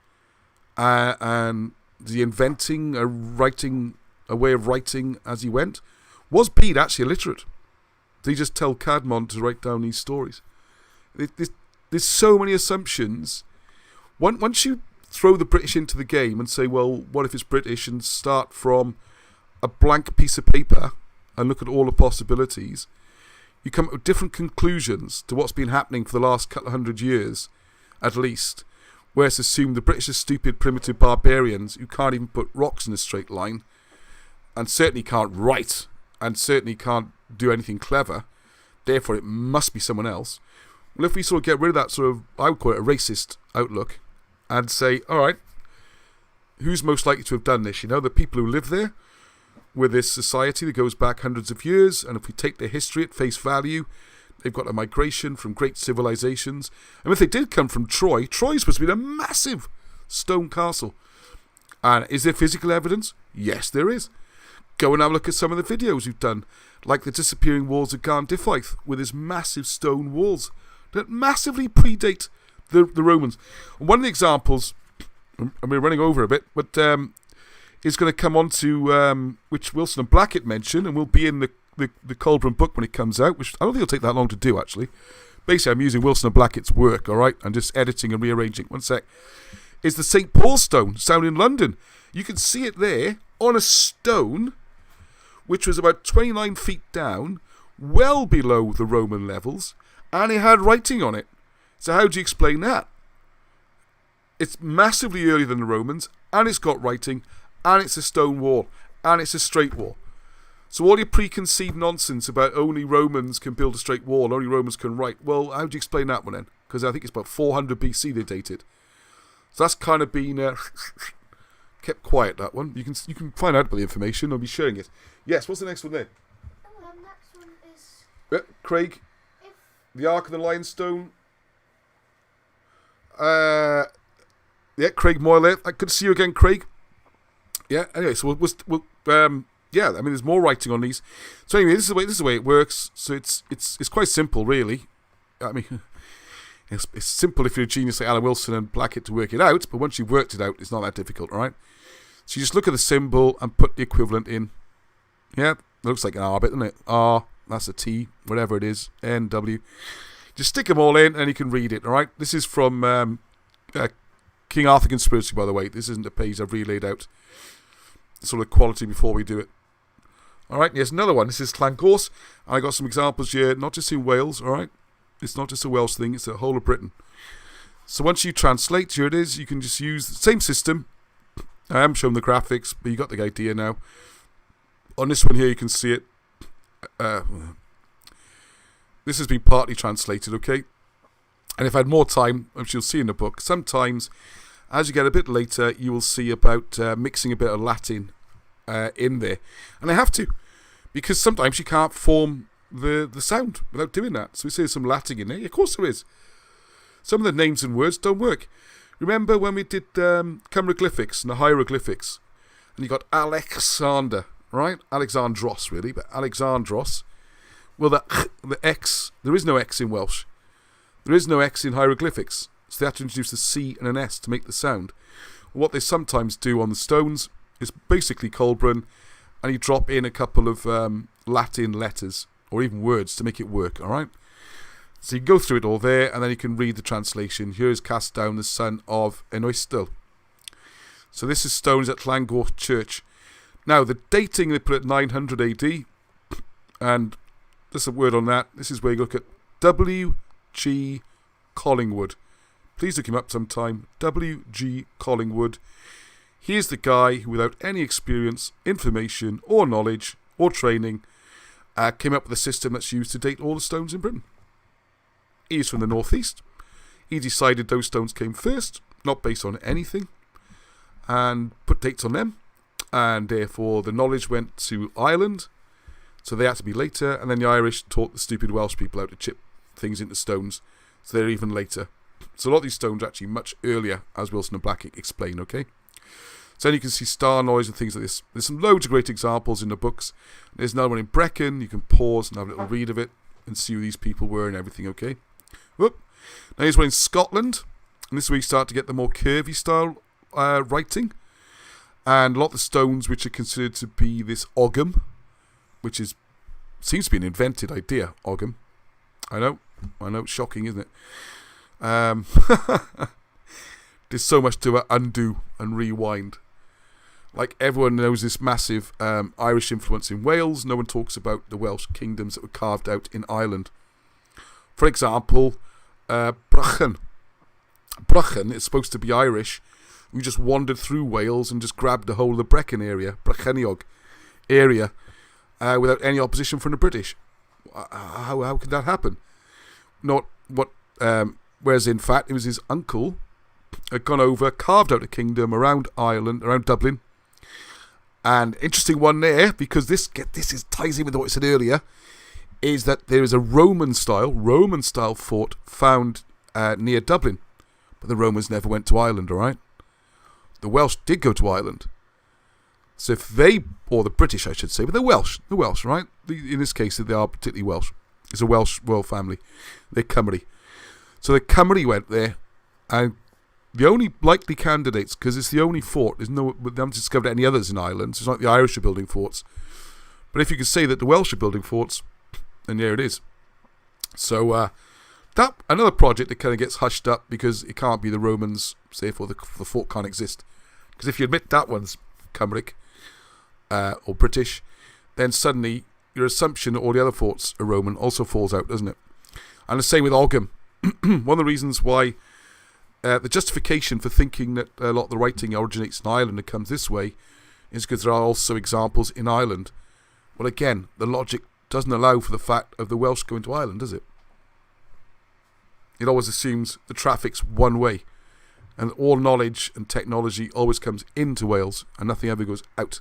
And is he inventing a way of writing as he went? Was Bede actually illiterate? Did he just tell Cadmon to write down these stories? There's so many assumptions. Once you throw the British into the game and say, well, what if it's British, and start from a blank piece of paper and look at all the possibilities, you come up with different conclusions to what's been happening for the last couple of hundred years, at least, where it's assumed the British are stupid, primitive barbarians who can't even put rocks in a straight line, and certainly can't write, and certainly can't do anything clever. Therefore, it must be someone else. Well, if we sort of get rid of that sort of, I would call it a racist outlook, and say, all right, who's most likely to have done this? The people who live there, with this society that goes back hundreds of years, and if we take their history at face value, they've got a migration from great civilizations. And if they did come from Troy's supposed to be a massive stone castle. And is there physical evidence? Yes, there is. Go and have a look at some of the videos we've done, like the disappearing walls of Garndyffaith, with his massive stone walls that massively predate the Romans. One of the examples, and we're running over a bit, but is going to come on to which Wilson and Blackett mentioned, and will be in the Colburn book when it comes out, which I don't think it'll take that long to do, actually. Basically, I'm using Wilson and Blackett's work, all right, and just editing and rearranging. One sec. Is the St. Paul's stone found in London. You can see it there on a stone which was about 29 feet down, well below the Roman levels, and it had writing on it. So how do you explain that? It's massively earlier than the Romans, and it's got writing, and it's a stone wall, and it's a straight wall. So all your preconceived nonsense about only Romans can build a straight wall, only Romans can write, well, how do you explain that one then? Because I think it's about 400 BC they dated. So that's kind of been kept quiet, that one. You can find out about the information. I'll be sharing it. Yes, what's the next one there? Next one is... Craig, the Ark of the Lionstone. Yeah, Craig Moyle. Good to see you again, Craig. Yeah, anyway, so we'll yeah, I mean, there's more writing on these. So anyway, this is the way it works. So it's quite simple, really. I mean, it's simple if you're a genius like Alan Wilson and Blackett to work it out, but once you've worked it out, it's not that difficult, all right? So you just look at the symbol and put the equivalent in. Yeah, it looks like an R bit, doesn't it? R, that's a T, whatever it is, N, W. Just stick them all in and you can read it, all right? This is from King Arthur Conspiracy, by the way. This isn't a page I've relayed out. Sort of quality before we do it. All right, here's another one. This is Llangors. I got some examples here, not just in Wales, all right? It's not just a Welsh thing, it's the whole of Britain. So once you translate, here it is, you can just use the same system. I haven't shown the graphics, but you got the idea now. On this one here, you can see it. This has been partly translated, okay? And if I had more time, which you'll see in the book, sometimes, as you get a bit later, you will see about mixing a bit of Latin in there. And I have to, because sometimes you can't form the sound without doing that. So we say there's some Latin in there. Yeah, of course there is. Some of the names and words don't work. Remember when we did Cymroglyphics and the hieroglyphics? And you got Alexander, right? Alexandros, really, but Alexandros. Well, the X, there is no X in Welsh. There is no X in hieroglyphics. So they have to introduce a C and an S to make the sound. What they sometimes do on the stones is basically Colburn, and you drop in a couple of Latin letters or even words to make it work, all right? So you can go through it all there, and then you can read the translation. Here is cast down the son of Enoistil. So this is stones at Llangors Church. Now, the dating, they put at 900 AD, and there's a word on that. This is where you look at W.G. Collingwood. Please look him up sometime. W.G. Collingwood. He is the guy who, without any experience, information, or knowledge, or training, came up with a system that's used to date all the stones in Britain. He's from the northeast. He decided those stones came first, not based on anything, and put dates on them. and therefore the knowledge went to Ireland, so they had to be later, and then the Irish taught the stupid Welsh people how to chip things into stones, so they're even later. So a lot of these stones are actually much earlier, as Wilson and Blackett explain, okay? So then you can see star noise and things like this. There's some loads of great examples in the books. There's another one in Brecon. You can pause and have a little read of it and see who these people were and everything, okay? Whoop. Now here's one in Scotland, and this is where you start to get the more curvy style writing. And a lot of the stones which are considered to be this ogham, which seems to be an invented idea, ogham. I know, it's shocking, isn't it? There's so much to undo and rewind. Like, everyone knows this massive Irish influence in Wales. No one talks about the Welsh kingdoms that were carved out in Ireland. For example, Brychan. Brychan is supposed to be Irish. We just wandered through Wales and just grabbed the whole of the Brecon area, Brycheiniog area, without any opposition from the British. How could that happen? Whereas in fact it was his uncle had gone over, carved out a kingdom around Ireland, around Dublin. And interesting one there, because this ties in with what I said earlier, is that there is a Roman style fort found near Dublin, but the Romans never went to Ireland. All right, the Welsh did go to Ireland. So if they, or the British, I should say, but the Welsh, right? In this case, they are particularly Welsh. It's a Welsh royal family. They're Cymru. So the Cymru went there, and the only likely candidates, because it's the only fort, they haven't discovered any others in Ireland, so it's not like the Irish are building forts. But if you could say that the Welsh are building forts, then there it is. So that another project that kind of gets hushed up because it can't be the Romans, therefore the fort can't exist. Because if you admit that one's Cymric or British, then suddenly your assumption that all the other forts are Roman also falls out, doesn't it? And the same with Ogham. One of the reasons why the justification for thinking that a lot of the writing originates in Ireland and comes this way is because there are also examples in Ireland. Well, again, the logic doesn't allow for the fact of the Welsh going to Ireland, does it? It always assumes the traffic's one way, and all knowledge and technology always comes into Wales and nothing ever goes out.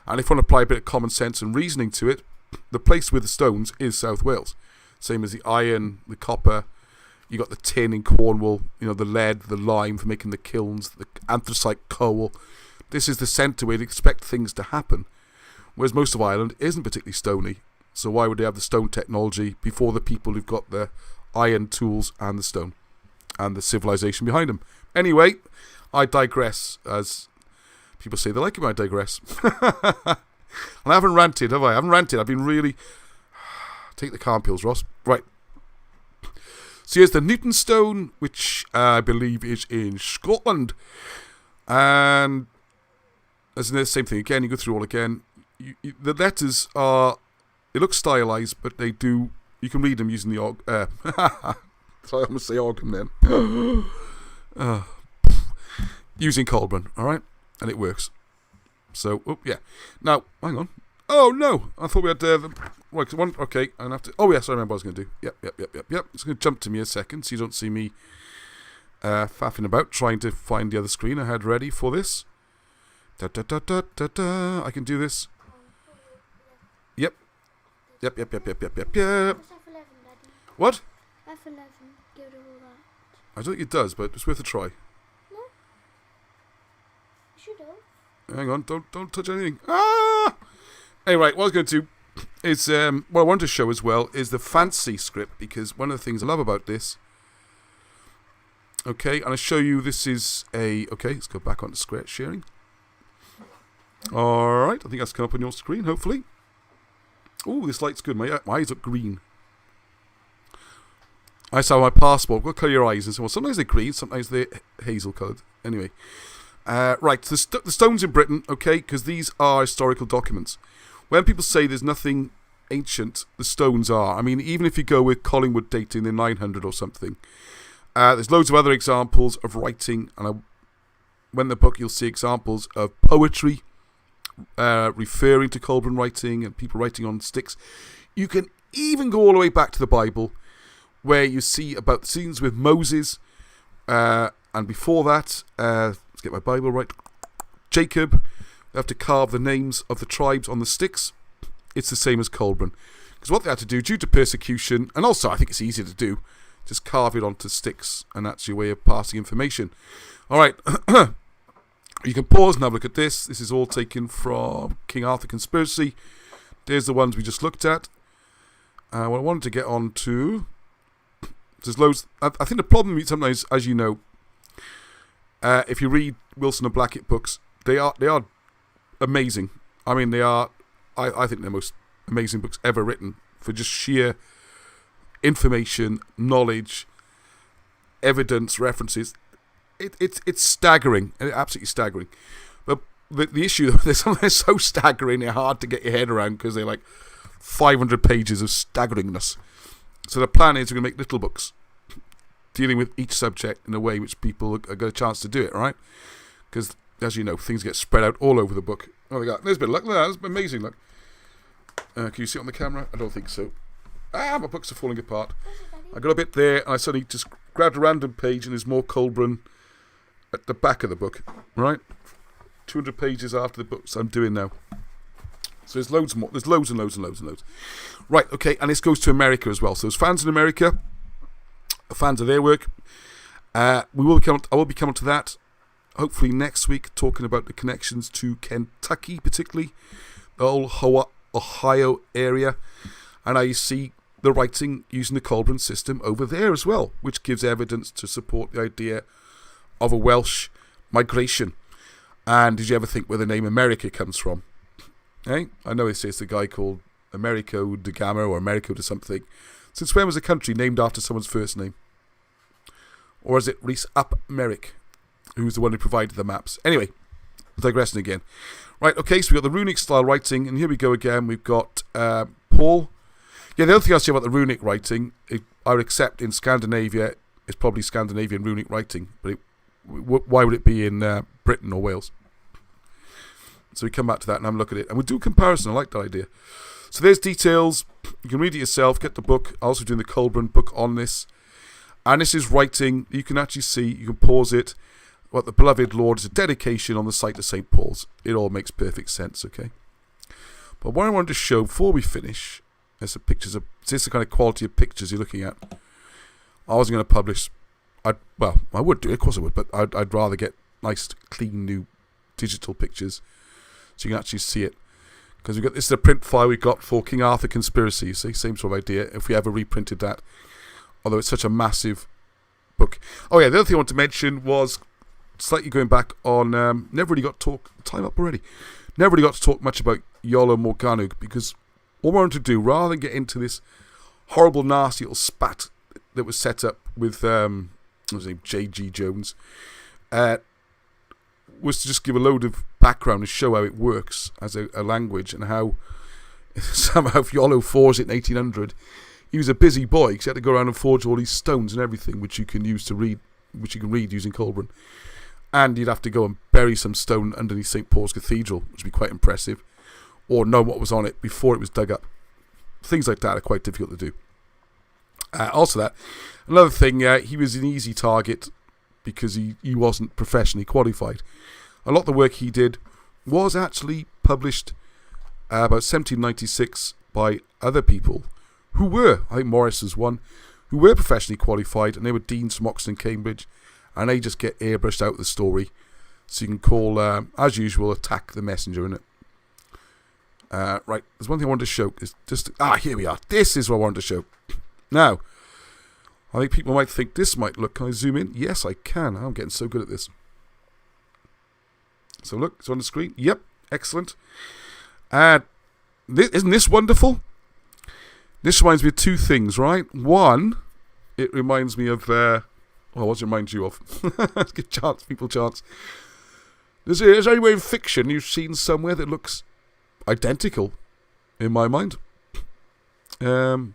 And if you want to apply a bit of common sense and reasoning to it, the place with the stones is South Wales. Same as the iron, the copper, you got the tin in Cornwall, the lead, the lime for making the kilns, the anthracite coal. This is the centre where you'd expect things to happen. Whereas most of Ireland isn't particularly stony. So why would they have the stone technology before the people who've got the iron tools and the stone and the civilization behind them? Anyway, I digress, as people say they like it when I digress. And I haven't ranted, have I? I haven't ranted. I've been really... Take the calm pills, Ross. Right. So here's the Newton stone, which I believe is in Scotland. And as in the same thing again, you go through all again. The letters are... They look stylized, but they do... You can read them using the... so I almost say organ then. Using Colburn, alright? And it works. So, yeah. Now, hang on. Oh, no. I thought we had... one. Okay, I'm have to... Oh, yes, I remember what I was going to do. Yep. It's going to jump to me a second so you don't see me faffing about trying to find the other screen I had ready for this. I can do this. Yep. Press F11, Daddy. What? F11, give it all that. I don't think it does, but it's worth a try. No? You should have. Hang on, don't touch anything. Ah! Anyway, what I was going to do is, what I wanted to show as well is the fancy script, because one of the things I love about this, okay, and I'll show you, this is a, okay, let's go back onto screen sharing. Alright, I think that's come up on your screen, hopefully. Oh, this light's good, my eyes look green. I saw my passport, what colour are your eyes? And so, well, sometimes they're green, sometimes they're hazel coloured. Anyway. Right, the stones in Britain, okay, because these are historical documents. When people say there's nothing ancient, the stones are. I mean, even if you go with Collingwood dating in 900 or something, there's loads of other examples of writing, and when in the book you'll see examples of poetry referring to Colburn writing and people writing on sticks. You can even go all the way back to the Bible, where you see about the scenes with Moses, and before that, let's get my Bible right, Jacob, They have to carve the names of the tribes on the sticks. It's the same as Colburn. Because what they had to do, due to persecution, and also I think it's easier to do, just carve it onto sticks, and that's your way of passing information. All right. You can pause and have a look at this. This is all taken from King Arthur Conspiracy. There's the ones we just looked at. What I wanted to get on to... There's loads... I think the problem sometimes, as you know, if you read Wilson and Blackett books, they are amazing. I mean, they are... I think they're the most amazing books ever written for just sheer information, knowledge, evidence, references. It's staggering, absolutely staggering. But the issue, they're so staggering, they're hard to get your head around because they're like 500 pages of staggeringness. So the plan is we're going to make little books dealing with each subject in a way which people are got a chance to do it, right? Because, as you know, things get spread out all over the book. Oh, there's a bit of luck. That's been amazing. Look. Can you see it on the camera? I don't think so. My books are falling apart. I got a bit there, and I suddenly just grabbed a random page, and there's more Colburn at the back of the book, right? 200 pages after the books I'm doing now. So there's loads more. There's loads and loads and loads and loads. Right, okay, and this goes to America as well. So there's fans in America, fans of their work. I will be coming to that, hopefully next week, talking about the connections to Kentucky, particularly, the whole Ohio area, and I see the writing using the Colburn system over there as well, which gives evidence to support the idea of a Welsh migration. And did you ever think where the name America comes from? Hey, I know it says the guy called Americo de Gama or Americo to something. Since when was a country named after someone's first name? Or is it Rhys ap Merrick, who's the one who provided the maps? Anyway, digressing again. Right, okay, so we've got the runic style writing, and here we go again. We've got Paul. Yeah, the other thing I'll say about the runic writing, I would accept in Scandinavia, it's probably Scandinavian runic writing, but why would it be in Britain or Wales? So we come back to that and have a look at it. And we'll do a comparison. I like that idea. So there's details. You can read it yourself, get the book. I'm also doing the Colburn book on this. And this is writing. You can actually see, you can pause it. What the beloved Lord is a dedication on the site of St. Paul's. It all makes perfect sense, okay? But what I wanted to show before we finish, there's some pictures of, this is the kind of quality of pictures you're looking at. I wasn't going to publish, I would do it, of course I would, but I'd rather get nice, clean, new digital pictures so you can actually see it. Because this is a print file we got for King Arthur Conspiracy, see, same sort of idea, if we ever reprinted that. Although it's such a massive book. Oh yeah, the other thing I want to mention was, slightly going back on, never really got to talk, time up already, never really got to talk much about Iolo Morgannwg, because all I wanted to do, rather than get into this horrible, nasty little spat that was set up with, what was his name, J.G. Jones, was to just give a load of background and show how it works as a language, and how somehow if Iolo forged it in 1800, he was a busy boy because he had to go around and forge all these stones and everything, which you can use to read, which you can read using Colburn. And you'd have to go and bury some stone underneath St. Paul's Cathedral, which would be quite impressive, or know what was on it before it was dug up. Things like that are quite difficult to do. Also that, another thing, he was an easy target because he wasn't professionally qualified. A lot of the work he did was actually published about 1796 by other people who were, I think Morris was one, who were professionally qualified, and they were deans from Oxford and Cambridge, and they just get airbrushed out of the story, so you can call, as usual, attack the messenger, innit? Right, there's one thing I wanted to show. Here we are. This is what I wanted to show. Now, I think people might think this might look, can I zoom in? Yes, I can. I'm getting so good at this. So look, it's on the screen. Yep, excellent. Isn't this wonderful? This reminds me of two things, right? One, it reminds me of, what does it remind you of? Let's give people chance. Is there any way in fiction you've seen somewhere that looks identical, in my mind? And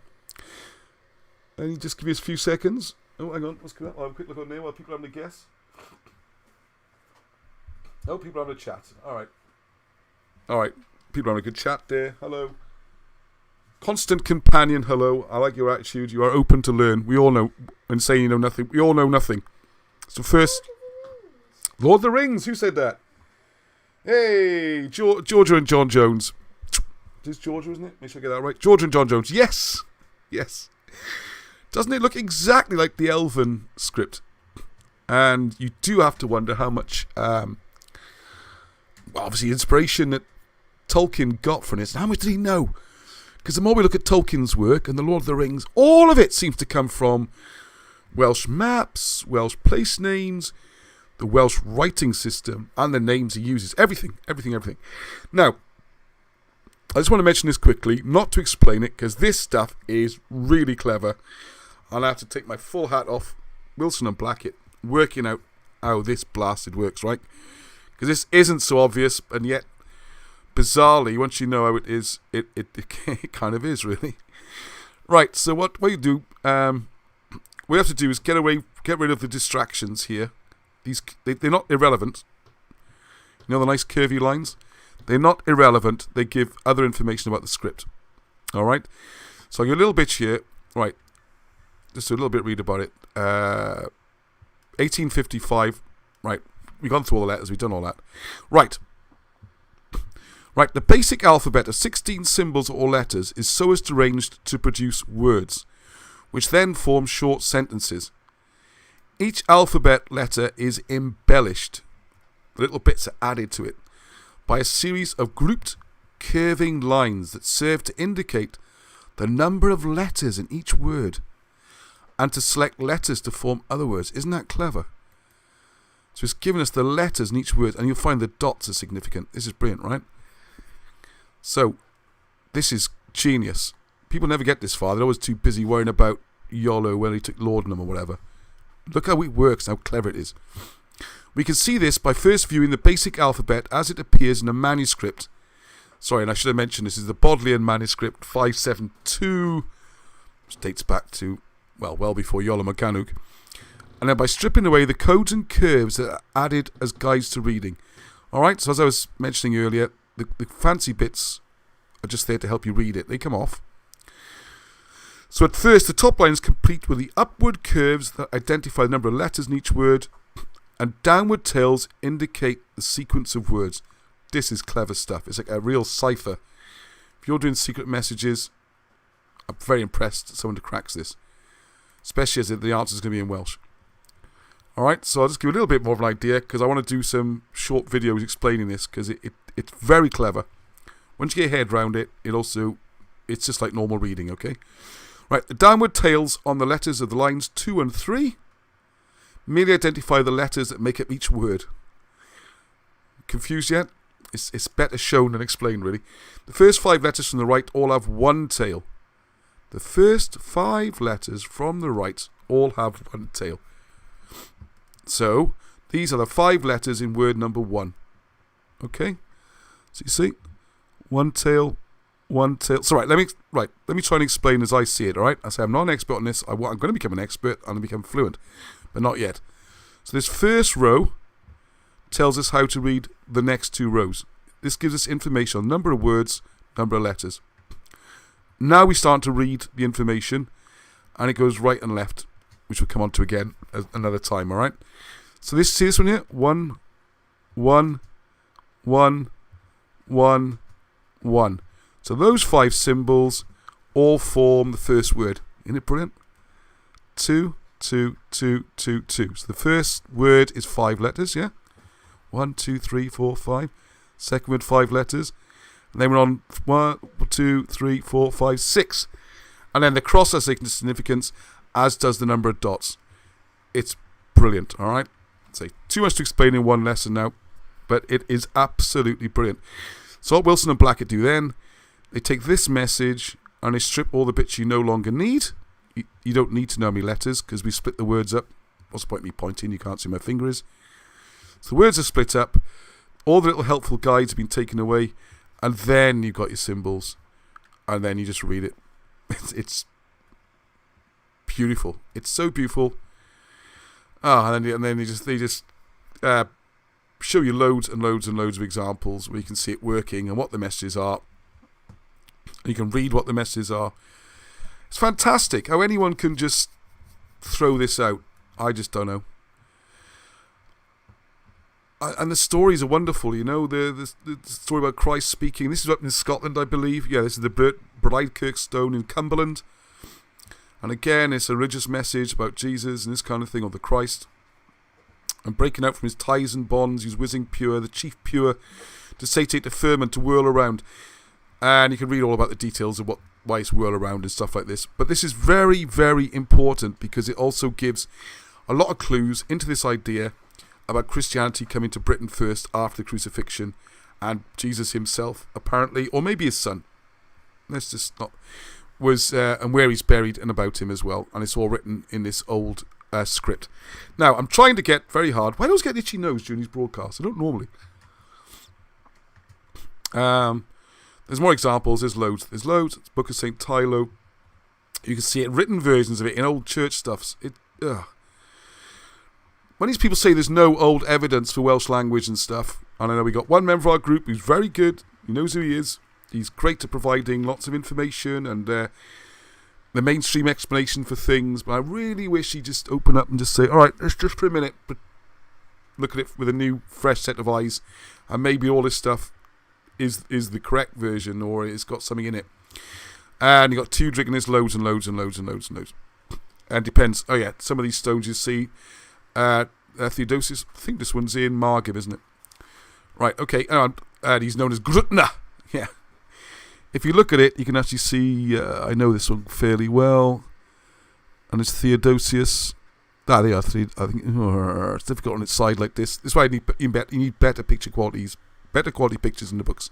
you just give me a few seconds. Oh, hang on. Let's go. I'll have a quick look on there while people are having a guess. Oh, people are having a chat. All right. People are having a good chat there. Hello. Constant companion, hello. I like your attitude. You are open to learn. We all know. And saying you know nothing. We all know nothing. So first, Lord of the Rings. Who said that? Hey, Georgia and John Jones. It is Georgia, isn't it? Make sure I get that right. Georgia and John Jones. Yes. Yes. Doesn't it look exactly like the Elven script? And you do have to wonder how much, obviously, inspiration that Tolkien got from this. And how much did he know? Because the more we look at Tolkien's work and the Lord of the Rings, all of it seems to come from Welsh maps, Welsh place names, the Welsh writing system, and the names he uses. Everything. Now, I just want to mention this quickly, not to explain it, because this stuff is really clever. And I have to take my full hat off, Wilson and Blackett, working out how this blasted works, right? Because this isn't so obvious, and yet, bizarrely, once you know how it is, it kind of is, really. Right, so what you do, what we have to do is get rid of the distractions here. They're not irrelevant. You know the nice curvy lines? They're not irrelevant. They give other information about the script. All right? So I got a little bit here. Right. Just a little bit read about it. 1855. Right. We've gone through all the letters. We've done all that. Right. Right. The basic alphabet of 16 symbols or letters is so as arranged to produce words, which then form short sentences. Each alphabet letter is embellished, the little bits are added to it, by a series of grouped curving lines that serve to indicate the number of letters in each word and to select letters to form other words. Isn't that clever? So it's given us the letters in each word, and you'll find the dots are significant. This is brilliant, right? So this is genius. People never get this far. They're always too busy worrying about YOLO, whether he took laudanum or whatever. Look how it works, how clever it is. We can see this by first viewing the basic alphabet as it appears in a manuscript. Sorry, and I should have mentioned this is the Bodleian manuscript 572, which dates back to, well before Iolo Morgannwg. And then by stripping away the codes and curves that are added as guides to reading. Alright, so as I was mentioning earlier, the fancy bits are just there to help you read it. They come off. So at first, the top line is complete with the upward curves that identify the number of letters in each word, and downward tails indicate the sequence of words. This is clever stuff. It's like a real cipher. If you're doing secret messages, I'm very impressed that someone cracks this, especially as the answer is going to be in Welsh. Alright, so I'll just give you a little bit more of an idea, because I want to do some short videos explaining this, because it's very clever. Once you get your head around it, it's just like normal reading, okay? Right, the downward tails on the letters of the lines 2 and 3 merely identify the letters that make up each word. Confused yet? It's better shown than explained, really. The first 5 letters from the right all have one tail. The first 5 letters from the right all have one tail. So, these are the 5 letters in word number 1. Okay? So you see? One tail. So let me try and explain as I see it, alright? I say I'm not an expert on this. I'm going to become an expert. I'm going to become fluent. But not yet. So this first row tells us how to read the next 2 rows. This gives us information on number of words, number of letters. Now we start to read the information, and it goes right and left, which we'll come on to again another time, alright? So see this one here? 1, 1, 1, 1, 1. So those 5 symbols all form the first word. Isn't it brilliant? 2, 2, 2, 2, 2. So the first word is 5 letters, yeah? 1, 2, 3, 4, 5. Second word, 5 letters. And then we're on 1, 2, 3, 4, 5, 6. And then the cross has significance, as does the number of dots. It's brilliant, alright? So too much to explain in one lesson now, but it is absolutely brilliant. So what Wilson and Blackett do then, they take this message and they strip all the bits you no longer need. You don't need to know how many letters, because we split the words up. What's the point of me pointing? You can't see where my finger is. So the words are split up. All the little helpful guides have been taken away. And then you've got your symbols. And then you just read it. It's beautiful. It's so beautiful. And then they just show you loads and loads and loads of examples where you can see it working and what the messages are. You can read what the messages are. It's fantastic how anyone can just throw this out. I just don't know. And the stories are wonderful, you know. The story about Christ speaking. This is up in Scotland, I believe. Yeah, this is the Bridekirk Stone in Cumberland. And again, it's a religious message about Jesus and this kind of thing, or the Christ. And breaking out from his ties and bonds, he's whizzing pure, the chief pure, to satiate the firmament, to whirl around. And you can read all about the details of why it's whirl around and stuff like this. But this is very, very important because it also gives a lot of clues into this idea about Christianity coming to Britain first after the crucifixion, and Jesus himself, apparently, or maybe his son, let's just not, was, and where he's buried and about him as well. And it's all written in this old script. Now, I'm trying to get very hard. Why do I always get an itchy nose during these broadcasts? I don't normally. There's more examples. There's loads. It's Book of St. Tylo. You can see it, written versions of it in old church stuffs. When these people say there's no old evidence for Welsh language and stuff, and I know we got one member of our group who's very good, he knows who he is, he's great at providing lots of information and the mainstream explanation for things, but I really wish he'd just open up and just say, alright, let's just for a minute look at it with a new, fresh set of eyes, and maybe all this stuff is the correct version, or it's got something in it. And you got two drinking, there's loads and loads and loads and loads and loads. And depends, oh yeah, some of these stones you see, Theodosius, I think this one's in Margam, isn't it? Right, okay, and he's known as Grutna. Yeah. If you look at it, you can actually see, I know this one fairly well, and it's Theodosius. There are three, I think, it's difficult on its side like this. This is why you need better picture qualities, better quality pictures in the books.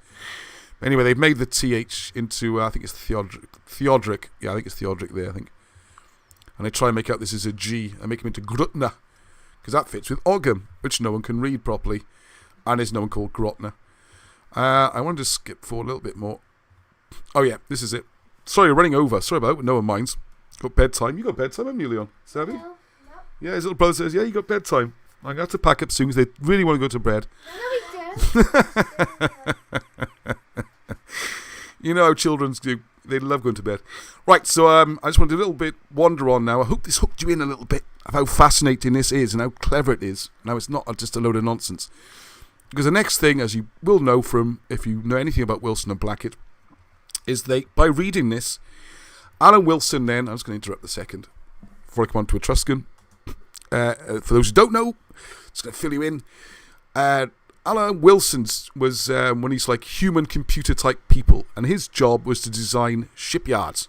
Anyway, they've made the TH into, I think it's Theodoric. Yeah, I think it's Theodoric there, I think. And they try and make out this is a G, and make him into Grutna, because that fits with Ogham, which no one can read properly, and there's no one called Grotna. I want to skip forward a little bit more. Oh yeah, this is it. Sorry, we're running over. Sorry about it, no one minds. Got bedtime. You got bedtime, haven't you, Leon? Savvy? No. Yeah, his little brother says, yeah, you got bedtime. I'm going to have to pack up soon because they really want to go to bed. No, we don't. You know how children do. They love going to bed. Right, so I just want to do a little bit wander on now. I hope this hooked you in a little bit of how fascinating this is and how clever it is. Now, it's not just a load of nonsense. Because the next thing, as you will know from, if you know anything about Wilson and Blackett, is by reading this, Alan Wilson then, I was going to interrupt a second, before I come on to Etruscan. For those who don't know, just going to fill you in. Alan Wilson was one of these like human-computer type people, and his job was to design shipyards.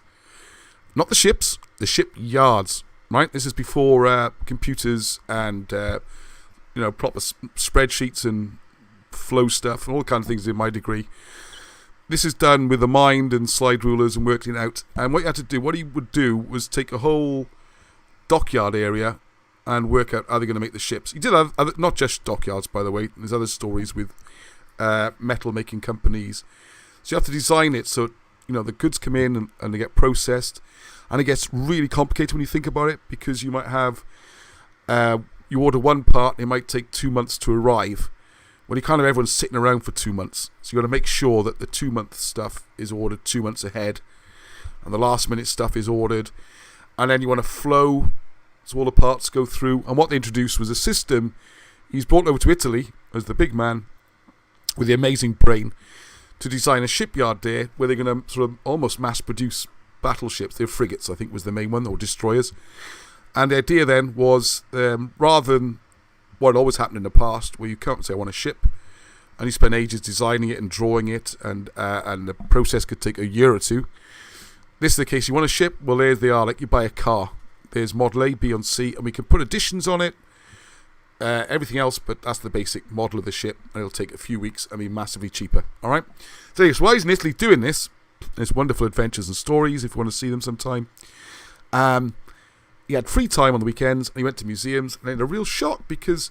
Not the ships, the shipyards, right? This is before computers and proper spreadsheets and flow stuff and all kinds of things in my degree. This is done with a mind and slide rulers and working it out. And what he would do was take a whole dockyard area and work out how they're going to make the ships. He did have not just dockyards, by the way. There's other stories with metal making companies. So you have to design it so the goods come in and they get processed, and it gets really complicated when you think about it, because you might have you order one part, it might take 2 months to arrive. Well, everyone's sitting around for 2 months, so you got to make sure that the 2-month stuff is ordered 2 months ahead, and the last minute stuff is ordered, and then you want to flow. So all the parts go through, and what they introduced was a system. He's brought over to Italy as the big man with the amazing brain to design a shipyard there where they're going to sort of almost mass produce battleships. They're frigates, I think was the main one, or destroyers. And the idea then was, rather than what had always happened in the past, where you come and say, I want a ship, and you spend ages designing it and drawing it, and the process could take a year or two. This is the case. You want a ship? Well, there they are. Like you buy a car. There's Model A, B, and C, and we can put additions on it, everything else, but that's the basic model of the ship, and it'll take a few weeks and be massively cheaper. All right? So while he's in Italy doing this, there's wonderful adventures and stories if you want to see them sometime. He had free time on the weekends, and he went to museums, and he had a real shock, because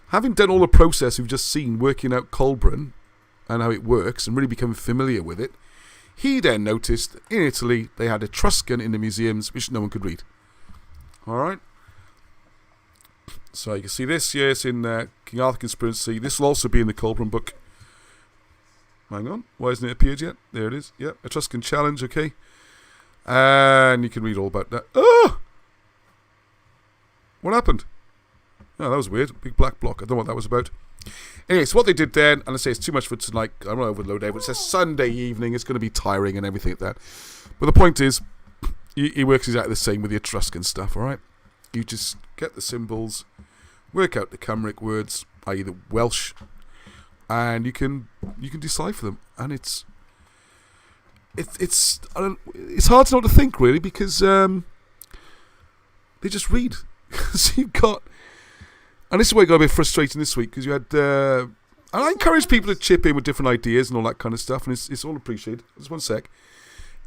having done all the process we've just seen, working out Colburn and how it works, and really becoming familiar with it, he then noticed that in Italy they had Etruscan in the museums, which no one could read. Alright, so you can see this, yes, in King Arthur Conspiracy. This will also be in the Colburn book. Hang on, why hasn't it appeared yet? There it is, yep, Etruscan Challenge, okay. And you can read all about that. Oh! What happened? Oh, that was weird, big black block, I don't know what that was about. Anyway, so what they did then, and I say it's too much for tonight, I don't want to overload it, but it says Sunday evening, it's going to be tiring and everything like that. But the point is, he works exactly the same with the Etruscan stuff, alright? You just get the symbols, work out the Cymric words, i.e. the Welsh, and you can decipher them. And it's hard to know what to think, really, because they just read. So you've got... And this is where it got a bit frustrating this week, because you had... and I encourage people to chip in with different ideas and all that kind of stuff, and it's all appreciated. Just one sec.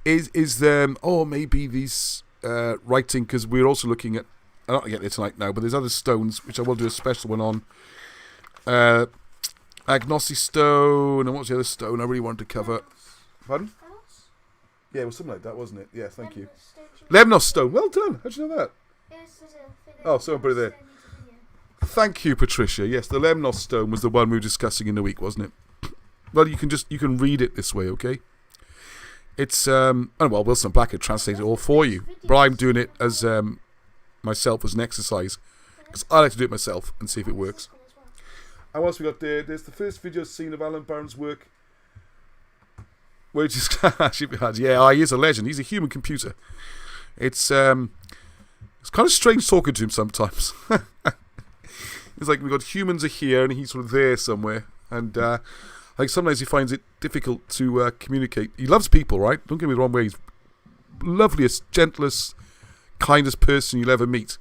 Maybe these writing, because we're also looking at... I'm not going to get there tonight now, but there's other stones, which I will do a special one on. Agnostic stone, and what's the other stone I really wanted to cover? Pardon? Yeah, it was something like that, wasn't it? Yeah, thank you. Lemnos stone. Well done. How'd you know that? Oh, someone put it there. Thank you, Patricia. Yes, the Lemnos stone was the one we were discussing in the week, wasn't it? Well, you can read it this way, okay? It's Wilson and Blackett translated it all for you, but I'm doing it as myself as an exercise, because I like to do it myself and see if it works. And what else we got there? There's the first video scene of Alan Barron's work, where he just he is a legend. He's a human computer. It's kind of strange talking to him sometimes. It's like we've got humans are here and he's sort of there somewhere, and I think sometimes he finds it difficult to communicate. He loves people, right? Don't get me the wrong way. He's loveliest, gentlest, kindest person you'll ever meet.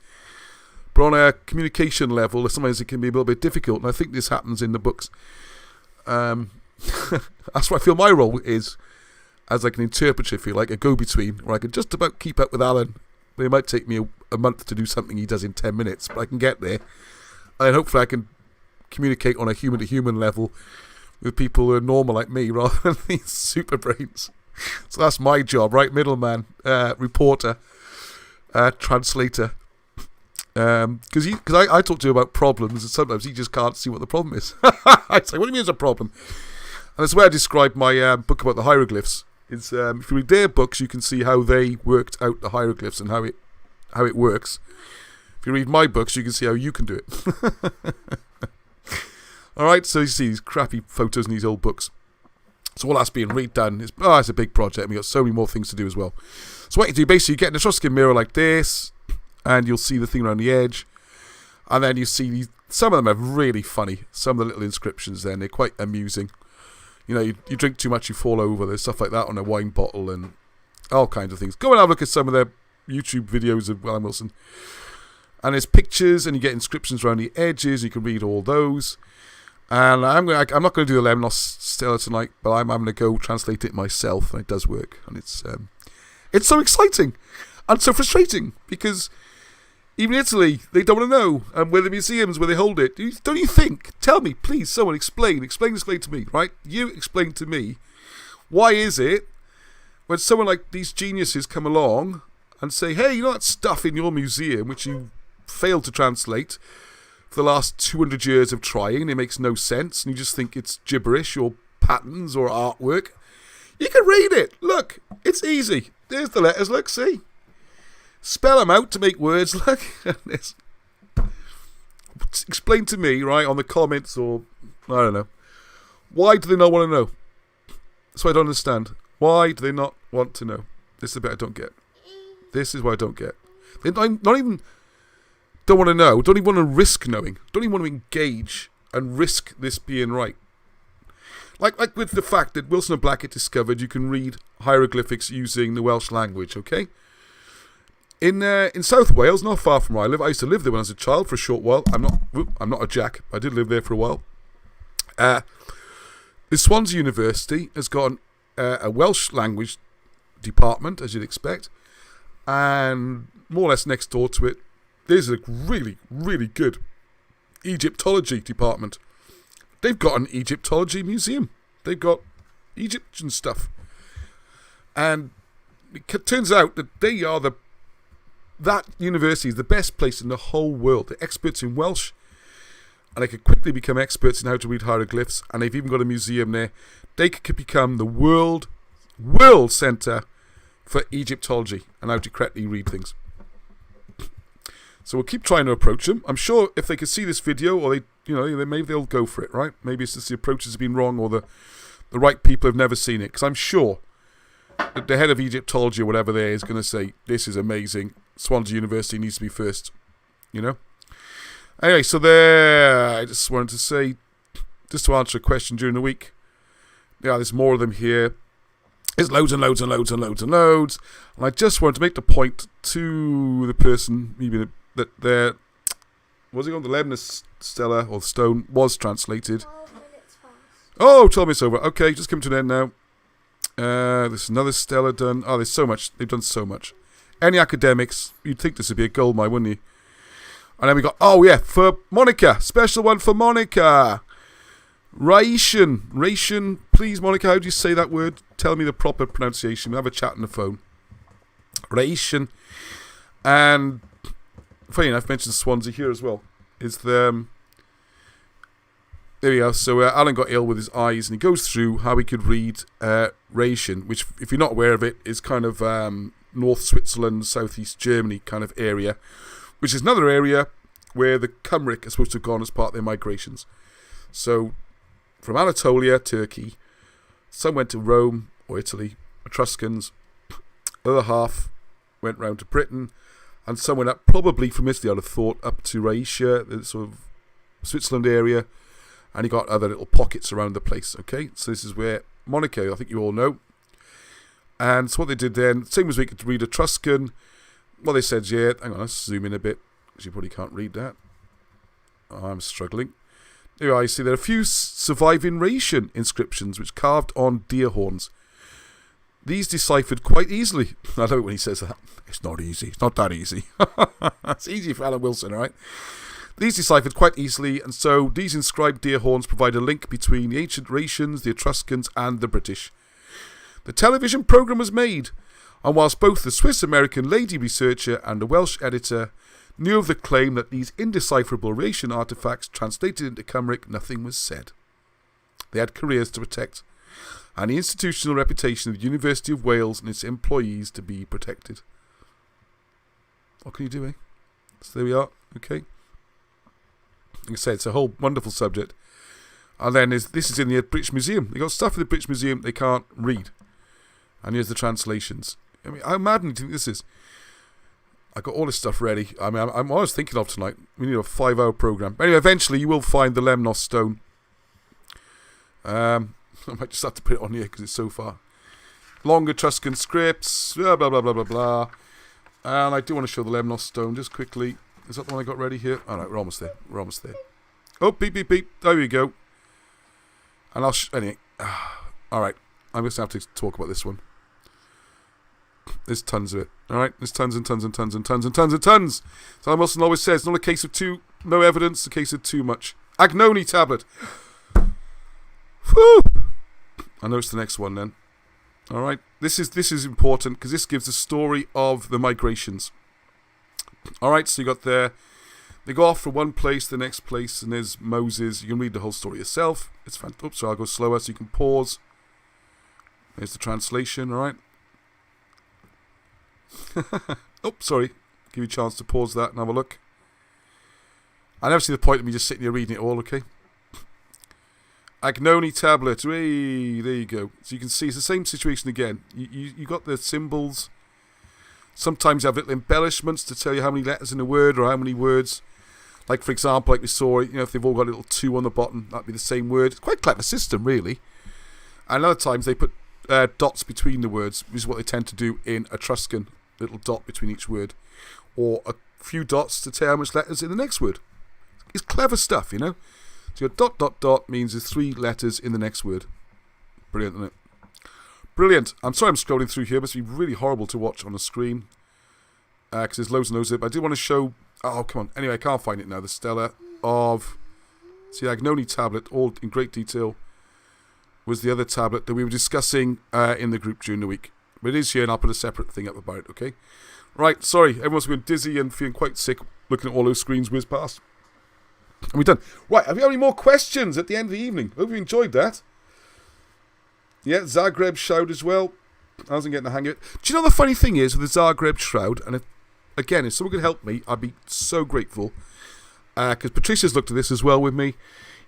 But on a communication level, sometimes it can be a little bit difficult, and I think this happens in the books. That's what I feel my role is, as like an interpreter, if you like, a go-between, where I can just about keep up with Alan. But it might take me a month to do something he does in 10 minutes, but I can get there. And hopefully I can communicate on a human-to-human level with people who are normal like me, rather than these super brains. So that's my job, right? Middleman, reporter, translator. Because I talk to him about problems, and sometimes he just can't see what the problem is. I say, what do you mean there's a problem? And that's the way I describe my book about the hieroglyphs. Is if you read their books, you can see how they worked out the hieroglyphs and how it works. If you read my books, you can see how you can do it. Alright, so you see these crappy photos in these old books. So all that's being redone. It's a big project, and we've got so many more things to do as well. So what you do, basically, you get an Etruscan mirror like this, and you'll see the thing around the edge. And then you see these, some of them are really funny. Some of the little inscriptions there, and they're quite amusing. You know, you drink too much, you fall over. There's stuff like that on a wine bottle and all kinds of things. Go and have a look at some of their YouTube videos of Alan Wilson. And there's pictures, and you get inscriptions around the edges. You can read all those. And I'm not going to do the Lemnos Stela tonight, but I'm going to go translate it myself, and it does work. And it's so exciting and so frustrating, because even in Italy, they don't want to know. And where the museums, where they hold it, don't you think? Tell me, please, someone explain to me, right? You explain to me, why is it when someone like these geniuses come along and say, hey, you know that stuff in your museum which you failed to translate for the last 200 years of trying, and it makes no sense, and you just think it's gibberish or patterns or artwork? You can read it. Look, it's easy. There's the letters, look, see? Spell them out to make words, look. Explain to me, right, on the comments, or, I don't know. Why do they not want to know? That's what I don't understand. Why do they not want to know? This is the bit I don't get. This is what I don't get. They not even don't want to know, don't even want to risk knowing, don't even want to engage and risk this being right. Like with the fact that Wilson and Blackett discovered you can read hieroglyphics using the Welsh language, okay? In South Wales, not far from where I live, I used to live there when I was a child for a short while. I'm not a jack. I did live there for a while. The Swansea University has got a Welsh language department, as you'd expect, and more or less next door to it, there's a really, really good Egyptology department. They've got an Egyptology museum. They've got Egyptian stuff. And it turns out that that university is the best place in the whole world. They're experts in Welsh, and they could quickly become experts in how to read hieroglyphs, and they've even got a museum there. They could become the world centre for Egyptology and how to correctly read things. So we'll keep trying to approach them. I'm sure if they could see this video, or they maybe they'll go for it, right? Maybe it's just the approaches have been wrong, or the right people have never seen it. Because I'm sure that the head of Egyptology or whatever there is going to say, this is amazing. Swansea University needs to be first, Anyway, so there, I just wanted to say, just to answer a question during the week. Yeah, there's more of them here. There's loads and loads and loads and loads and loads. And I just wanted to make the point to the person, maybe that there, was it on the Lemnos Stela or Stone was translated. 12 minutes past. Oh, 12 minutes over. Okay, just come to an end now. There's another Stela done. Oh, there's so much. They've done so much. Any academics, you'd think this would be a gold mine, wouldn't you? And then we got, for Monica. Special one for Monica. Ration. Please, Monica, how do you say that word? Tell me the proper pronunciation. We'll have a chat on the phone. Ration. And, funny enough, I've mentioned Swansea here as well. There we go. So Alan got ill with his eyes, and he goes through how he could read ration, which, if you're not aware of it, is kind of North Switzerland, southeast Germany kind of area, which is another area where the Cymric are supposed to have gone as part of their migrations. So, from Anatolia, Turkey, some went to Rome or Italy, Etruscans, the other half went round to Britain, and some went up, probably from Italy, I'd have thought, up to Rhaetia, the sort of Switzerland area, and you got other little pockets around the place, okay? So this is where Monaco, I think you all know. And so what they did then, same as we could read Etruscan, well, they said, hang on, let's zoom in a bit, because you probably can't read that. Oh, I'm struggling. Here I see there are a few surviving Rhaetian inscriptions which carved on deer horns. These deciphered quite easily. I know when he says that. It's not easy. It's not that easy. It's easy for Alan Wilson, all right? These deciphered quite easily, and so these inscribed deer horns provide a link between the ancient Rhaetians, the Etruscans, and the British. The television programme was made, and whilst both the Swiss-American lady researcher and the Welsh editor knew of the claim that these indecipherable Rhaetian artefacts translated into Cymric, nothing was said. They had careers to protect, and the institutional reputation of the University of Wales and its employees to be protected. What can you do, eh? So there we are, okay. Like I said, it's a whole wonderful subject. And then this is in the British Museum. They got stuff in the British Museum they can't read. And here's the translations. I mean, how mad do you think this is? I got all this stuff ready. I mean, I'm always thinking of tonight. We need a 5-hour program. Anyway, eventually you will find the Lemnos stone. I might just have to put it on here because it's so far. Long Etruscan scripts. Blah, blah, blah, blah, blah, blah. And I do want to show the Lemnos stone just quickly. Is that the one I got ready here? All right, we're almost there. Oh, beep, beep, beep. There we go. And I'll... anyway. All right. I'm just going to have to talk about this one. There's tons of it. All right? There's tons and tons and tons and tons and tons and tons. So Wilson always says, not a case of no evidence, a case of too much. Agnoni tablet. Whew. I know it's the next one then. All right? This is important because this gives the story of the migrations. All right, so you got there. They go off from one place to the next place, and there's Moses. You can read the whole story yourself. It's fantastic. Oops, so I'll go slower so you can pause. There's the translation, all right? Oops, sorry. Give you a chance to pause that and have a look. I never see the point of me just sitting here reading it all, okay? Agnoni tablet. Whee, there you go. So you can see it's the same situation again. You got the symbols. Sometimes you have little embellishments to tell you how many letters in a word or how many words. Like, for example, like we saw, if they've all got a little 2 on the bottom, that'd be the same word. It's quite a clever system, really. And other times they put dots between the words, which is what they tend to do in Etruscan, little dot between each word. Or a few dots to tell how much letters in the next word. It's clever stuff, So your dot, dot, dot means there's 3 letters in the next word. Brilliant, isn't it? Brilliant. I'm sorry I'm scrolling through here. It must be really horrible to watch on the screen. Because there's loads and loads of it. But I do want to show... Oh, come on. Anyway, I can't find it now. The Stela of... See, the Agnoni tablet, all in great detail, was the other tablet that we were discussing in the group during the week. But it is here, and I'll put a separate thing up about it, okay? Right, sorry. Everyone's going dizzy and feeling quite sick looking at all those screens whiz past. And we're done. Right, have you got any more questions at the end of the evening? Hope you enjoyed that. Yeah, Zagreb Shroud as well. I wasn't getting the hang of it. Do you know the funny thing is with the Zagreb Shroud, and if someone could help me, I'd be so grateful. because Patricia's looked at this as well with me,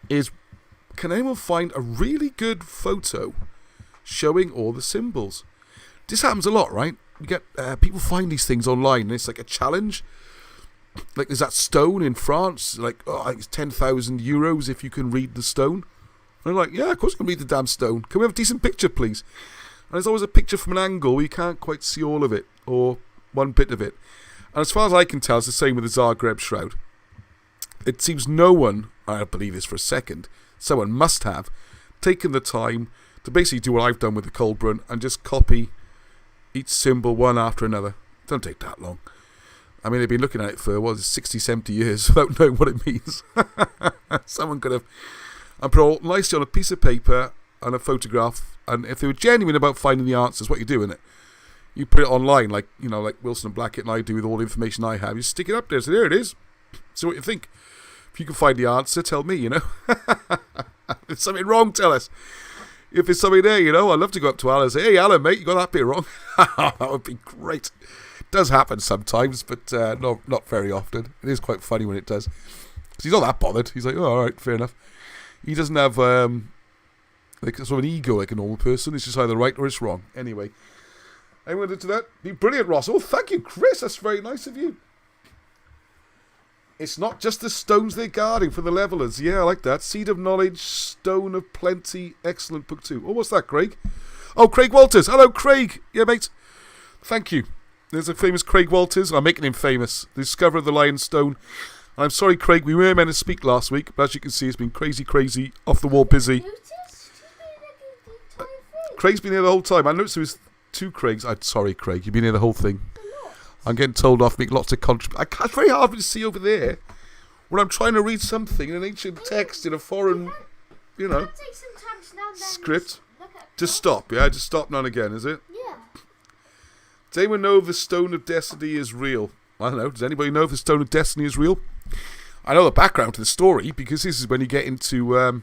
is can anyone find a really good photo showing all the symbols? This happens a lot, right? You get people find these things online, and it's like a challenge. Like there's that stone in France, like I think it's 10,000 euros if you can read the stone. And I'm like, yeah, of course I can read the damn stone. Can we have a decent picture, please? And there's always a picture from an angle where you can't quite see all of it, or one bit of it. And as far as I can tell, it's the same with the Zagreb Shroud. It seems no one, I don't believe this for a second, someone must have taken the time to basically do what I've done with the Colburn and just copy each symbol one after another. Don't take that long. I mean, they've been looking at it for, 60, 70 years without knowing what it means. Someone could have put it all nicely on a piece of paper and a photograph, and if they were genuine about finding the answers, what you do in it, you put it online, like Wilson and Blackett and I do with all the information I have. You stick it up there, so there it is. So what you think? If you can find the answer, tell me, If there's something wrong, tell us. If there's something there, I'd love to go up to Alan and say, hey, Alan, mate, you got that bit wrong. That would be great. It does happen sometimes, but not very often. It is quite funny when it does. Because he's not that bothered. He's like, oh, all right, fair enough. He doesn't have like sort of an ego like a normal person. It's just either right or it's wrong. Anyway, anyone into that? Be brilliant, Ross. Oh, thank you, Chris. That's very nice of you. It's not just the stones they're guarding for the levelers. Yeah, I like that. Seed of Knowledge, Stone of Plenty. Excellent book too. Oh, what's that, Craig? Oh, Craig Walters. Hello, Craig. Yeah, mate. Thank you. There's a famous Craig Walters. I'm making him famous. The discoverer of the Lion's Stone. I'm sorry, Craig. We were meant to speak last week, but as you can see, it's been crazy, off the wall busy. Craig's been here the whole time. I noticed there was two Craigs. I'm sorry, Craig. You've been here the whole thing. I'm getting told off, make lots of contributions. It's very hard for me to see over there when I'm trying to read something in an ancient text in a foreign, script. Just stop, yeah? Just stop now and again, is it? Yeah. Does anyone know if the Stone of Destiny is real? I don't know. Does anybody know if the Stone of Destiny is real? I know the background to the story because this is when you get into...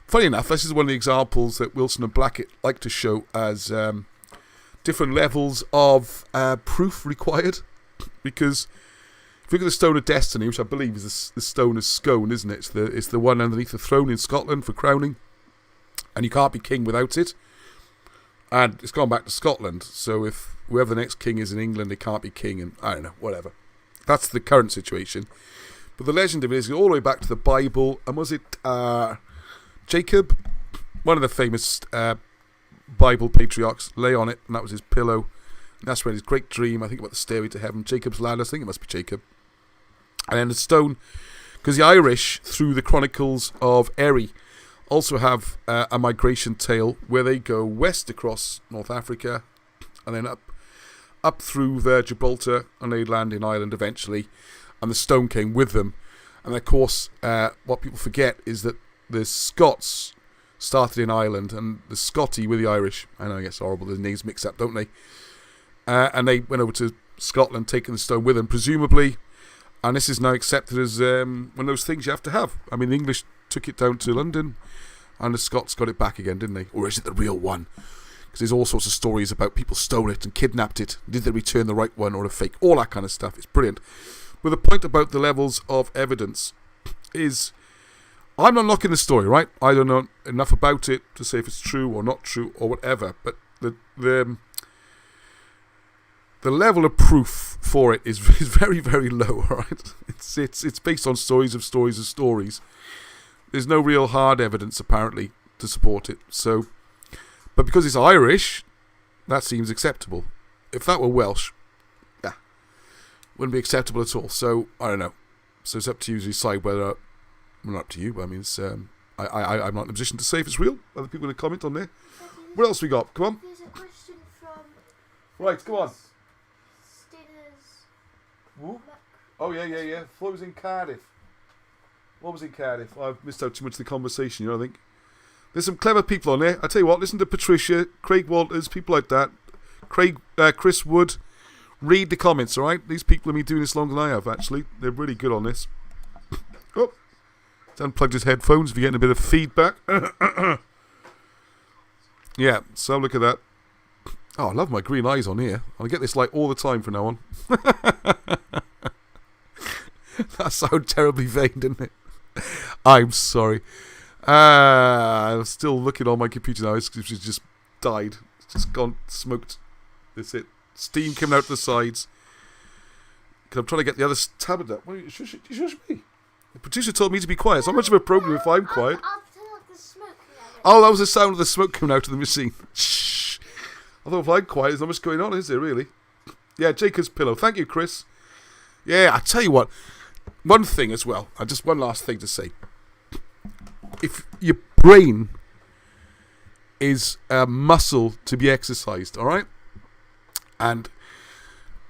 funny enough, this is one of the examples that Wilson and Blackett like to show as... different levels of proof required, because if you look at the Stone of Destiny, which I believe is the stone of Scone, isn't it? It's the one underneath the throne in Scotland for crowning, and you can't be king without it. And it's gone back to Scotland, so if whoever the next king is in England, they can't be king, and I don't know, whatever. That's the current situation. But the legend of it is all the way back to the Bible, and was it Jacob, one of the famous Bible patriarchs, lay on it, and that was his pillow. And that's when his great dream, I think about the stairway to heaven, Jacob's ladder, I think it must be Jacob. And then the stone, because the Irish, through the Chronicles of Eri, also have a migration tale where they go west across North Africa, and then up through Gibraltar, and they land in Ireland eventually, and the stone came with them. And of course, what people forget is that the Scots started in Ireland, and the Scotty were the Irish. I know it gets horrible, the names mix up, don't they? And they went over to Scotland, taking the stone with them, presumably. And this is now accepted as one of those things you have to have. I mean, the English took it down to London, and the Scots got it back again, didn't they? Or is it the real one? Because there's all sorts of stories about people stole it and kidnapped it. Did they return the right one or a fake? All that kind of stuff. It's brilliant. But the point about the levels of evidence is... I'm not knocking the story, right? I don't know enough about it to say if it's true or not true or whatever. But the level of proof for it is very, very low, right? It's based on stories of stories of stories. There's no real hard evidence apparently to support it. So, but because it's Irish, that seems acceptable. If that were Welsh, yeah, wouldn't be acceptable at all. So I don't know. So it's up to you to decide whether. Well, not up to you, but I mean, it's, I'm not in a position to say if it's real. Other people going to comment on there. What else we got? Come on. There's a question from... Right, go on. Stinners. Oh, yeah. Thought it was in Cardiff. What was in Cardiff? I've missed out too much of the conversation, I think. There's some clever people on there. I tell you what, listen to Patricia, Craig Walters, people like that. Chris Wood. Read the comments, all right? These people have been doing this longer than I have, actually. They're really good on this. Oh. Unplugged his headphones if you're getting a bit of feedback. Yeah, so look at that. Oh, I love my green eyes on here. I'll get this light all the time from now on. That sounded terribly vain, didn't it? I'm sorry. I'm still looking on my computer now. It's just died. It's just gone, smoked. That's it. Steam coming out the sides. Because I'm trying to get the other tablet up. Wait, shush me. The producer told me to be quiet. It's not much of a program if I'm quiet. I'll turn off the smoke. Oh, that was the sound of the smoke coming out of the machine. Shh. Although if I'm quiet, there's not much going on, is there, really? Yeah, Jacob's pillow. Thank you, Chris. Yeah, I tell you what. One thing as well. Just one last thing to say. If your brain is a muscle to be exercised, all right? And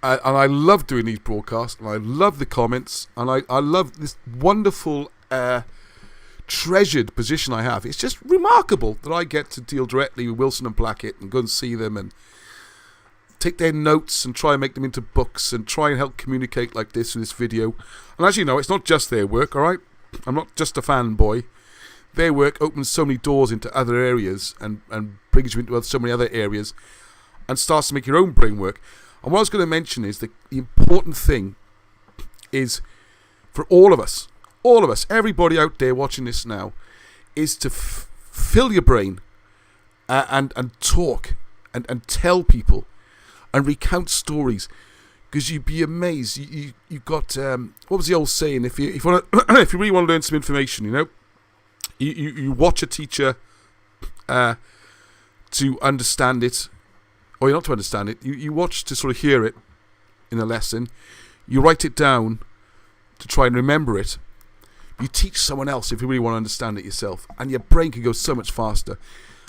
I love doing these broadcasts, and I love the comments, and I love this wonderful, treasured position I have. It's just remarkable that I get to deal directly with Wilson and Blackett and go and see them and take their notes and try and make them into books and try and help communicate like this with this video. And as you know, it's not just their work, all right? I'm not just a fanboy. Their work opens so many doors into other areas and brings you into so many other areas and starts to make your own brain work. And what I was going to mention is that the important thing is for all of us, everybody out there watching this now, is to fill your brain and talk and tell people and recount stories, because you'd be amazed. You got what was the old saying? If you want if you really want to learn some information, you know, you watch a teacher to understand it, or not to understand it. You watch to sort of hear it in a lesson. You write it down to try and remember it. You teach someone else if you really want to understand it yourself, and your brain can go so much faster.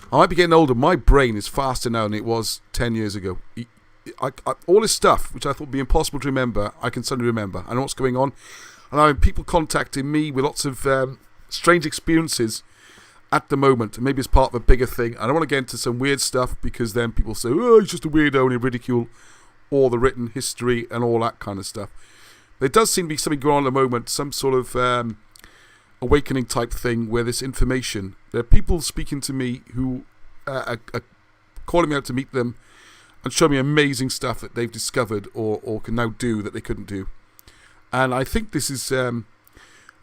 I might be getting older. My brain is faster now than it was 10 years ago. All this stuff, which I thought would be impossible to remember, I can suddenly remember. I know what's going on. And I have people contacting me with lots of strange experiences at the moment. And maybe it's part of a bigger thing. I don't want to get into some weird stuff, because then people say, oh, he's just a weirdo, and they ridicule all the written history and all that kind of stuff. There does seem to be something going on at the moment, some sort of awakening type thing where this information, there are people speaking to me who are calling me out to meet them and show me amazing stuff that they've discovered or can now do that they couldn't do. And I think this is,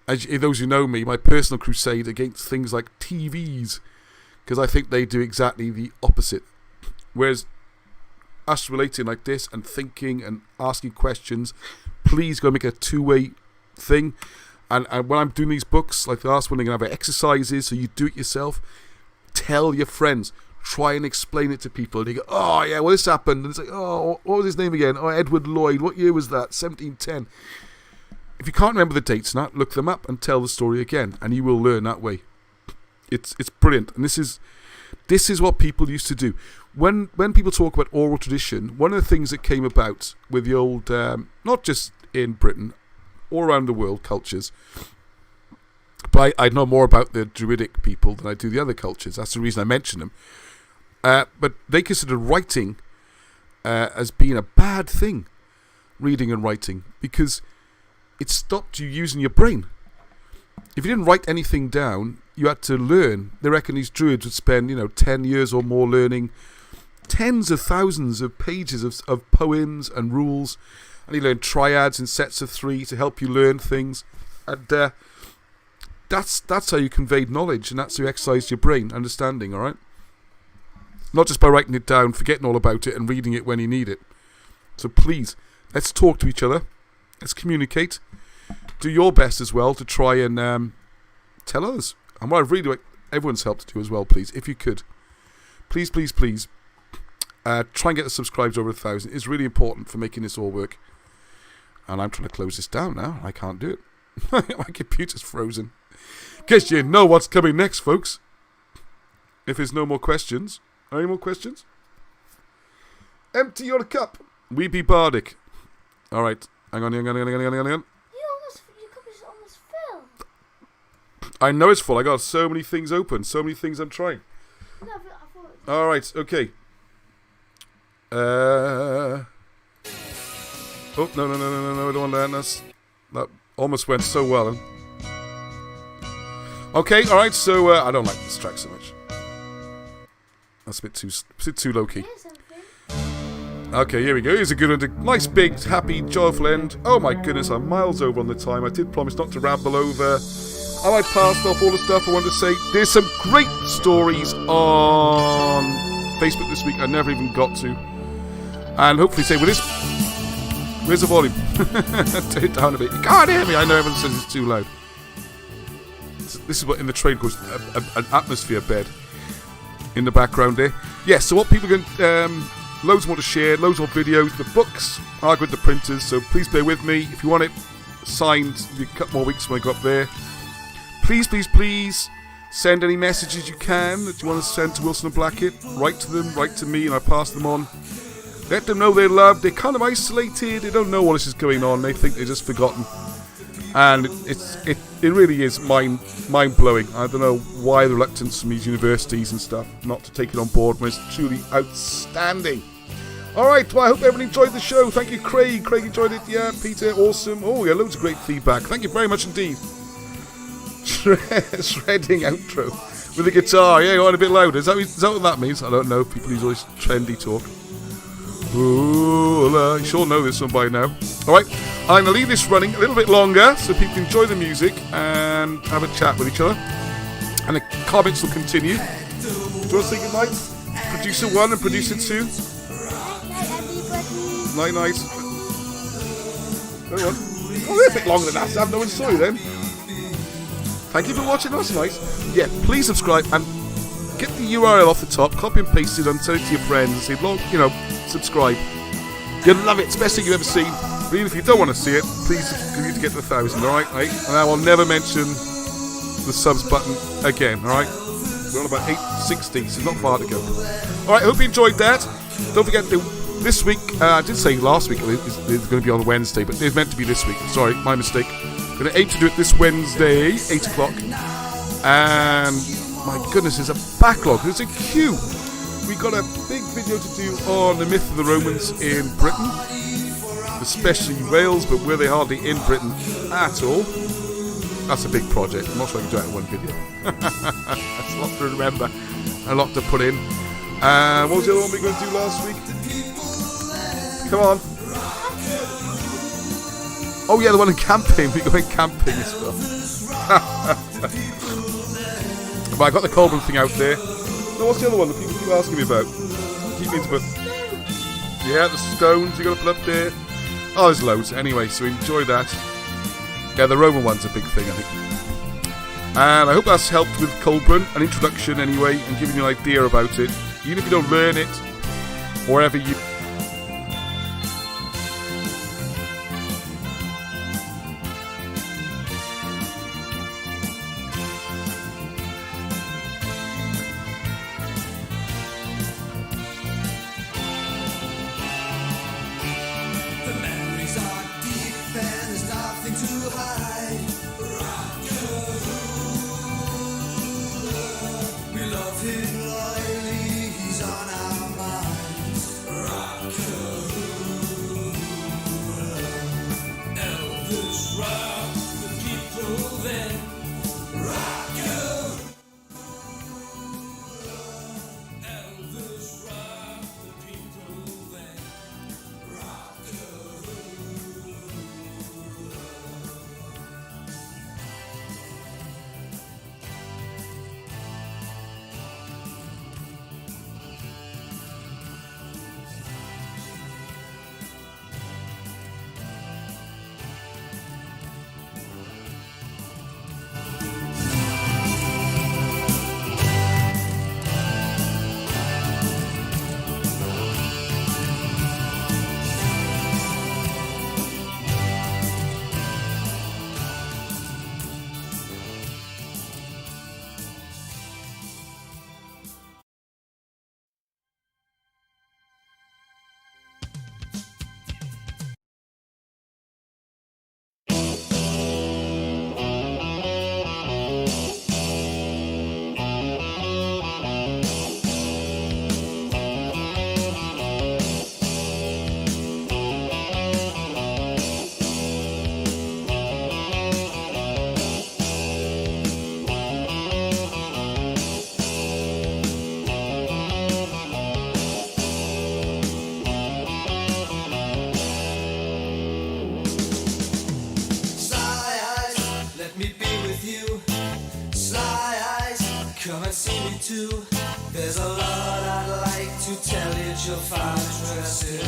as those who know me, my personal crusade against things like TVs, because I think they do exactly the opposite. Whereas us relating like this and thinking and asking questions, please go make a two-way thing. And when I'm doing these books, like the last one, they're going to have exercises, so you do it yourself. Tell your friends. Try and explain it to people. And you go, oh, yeah, well, this happened. And it's like, oh, what was his name again? Oh, Edward Lloyd. What year was that? 1710. If you can't remember the dates now, look them up and tell the story again. And you will learn that way. It's brilliant. And this is what people used to do. When people talk about oral tradition, one of the things that came about with the old, not just in Britain, all around the world, cultures. But I know more about the Druidic people than I do the other cultures. That's the reason I mention them. But they considered writing as being a bad thing, reading and writing, because it stopped you using your brain. If you didn't write anything down, you had to learn. They reckon these Druids would spend, 10 years or more learning tens of thousands of pages of poems and rules. And you learn triads in sets of 3 to help you learn things. And that's how you conveyed knowledge, and that's how you exercised your brain, understanding, all right? Not just by writing it down, forgetting all about it, and reading it when you need it. So please, let's talk to each other. Let's communicate. Do your best as well to try and tell others. And what I'd really like everyone's help to do as well, please, if you could. Please, please, please. Try and get the subscribers over 1,000. It's really important for making this all work. And I'm trying to close this down now. I can't do it. My computer's frozen. Guess you know what's coming next, folks. If there's no more questions. Any more questions? Empty your cup. We be bardic. Alright. Hang on. Your cup is almost filled. I know it's full. I got so many things open. So many things I'm trying. No, but I thought it was... Alright, okay. Oh, no, I don't want that. That almost went so well. Okay, alright, so I don't like this track so much. That's a bit too low key. Okay, here we go. Here's a good one. Nice, big, happy, joyful end. Oh my goodness, I'm miles over on the time. I did promise not to ramble over. I passed off all the stuff I wanted to say. There's some great stories on Facebook this week I never even got to. And hopefully say, with this... Where's the volume? Turn it down a bit. You can't hear me. I know everyone says it's too loud. This is what in the trade calls an atmosphere bed in the background there. Yes, so what people can... loads more to share, loads more videos. The books are good, the printers, so please bear with me. If you want it signed, a couple more weeks when I go up there. Please, please, please send any messages you can that you want to send to Wilson and Blackett. Write to them, write to me, and I pass them on. Let them know they're loved. They're kind of isolated. They don't know what is going on. They think they're just forgotten. And it really is mind-blowing. I don't know why the reluctance from these universities and stuff not to take it on board when it's truly outstanding. Alright, well, I hope everyone enjoyed the show. Thank you, Craig. Craig enjoyed it. Yeah, Peter, awesome. Oh, yeah, loads of great feedback. Thank you very much indeed. Shredding outro with the guitar. Yeah, you want a bit louder. Is that what that means? I don't know. People use all this trendy talk. Ooh, you sure know this one by now. Alright, I'm going to leave this running a little bit longer so people can enjoy the music and have a chat with each other. And the comments will continue. Do you want to say goodnight? Producer 1 and Producer 2. Night, night. Oh, they're a bit longer than that, so I have no one saw you then. Thank you for watching, that's nice. Yeah, please subscribe and get the URL off the top, copy and paste it and send it to your friends and say, you know, subscribe. You'll love it, it's the best thing you've ever seen. But even if you don't want to see it, please, you need to get to 1,000, alright, mate? And I will never mention the subs button again, alright? We're on about 860, so not far to go. Alright, hope you enjoyed that. Don't forget to this week, I did say last week it's going to be on Wednesday, but it's meant to be this week. Sorry, my mistake. Going to aim to do it this Wednesday, 8 o'clock. And my goodness, there's a backlog. There's a queue. We got a big video to do on the myth of the Romans in Britain, especially Wales, but were they hardly in Britain at all? That's a big project. I'm not sure I can do it in one video. That's a lot to remember, a lot to put in. What was the other one we were going to do last week? Come on. Oh yeah, the one in camping. We're going camping as well. But I got the Colburn thing out there. No, what's the other one that people keep asking me about? Keep me to put. Yeah, the stones you got to put up there. Oh, there's loads. Anyway, so enjoy that. Yeah, the Roman one's a big thing, I think. And I hope that's helped with Colburn, an introduction anyway, and giving you an idea about it. Even if you don't learn it, wherever you. We love him loyally, he's on our minds. come and see me too. There's a lot I'd like to tell you, you'll find interesting.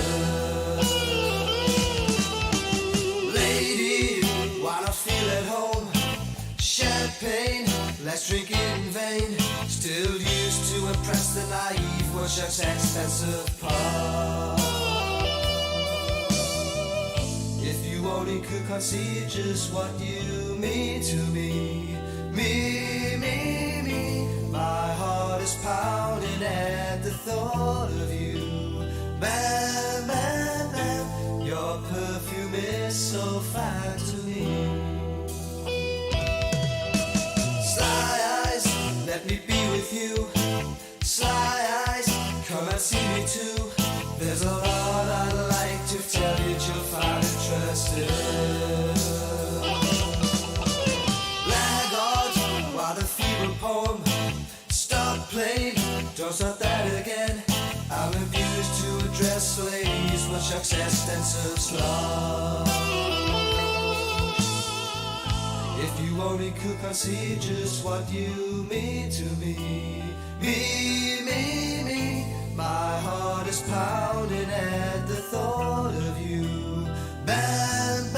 Lady, wanna feel at home? Champagne, let's drink it in vain. Still used to impress the naive, well, shucks, expensive part. If you only could conceive just what you mean to me. Me. My heart is pounding at the thought of you. Bam, your perfume is so fine to me. Sly eyes, let me be with you. Sly eyes, come and see me too. There's a lot I'd like to tell you, you'll find interesting. Laggards, what a feeble poem. Stop playing, don't start that again. I'm abused to address ladies with shucks, extensive slush. If you only could conceive just what you mean to me. Me. My heart is pounding at the thought of you. Bam,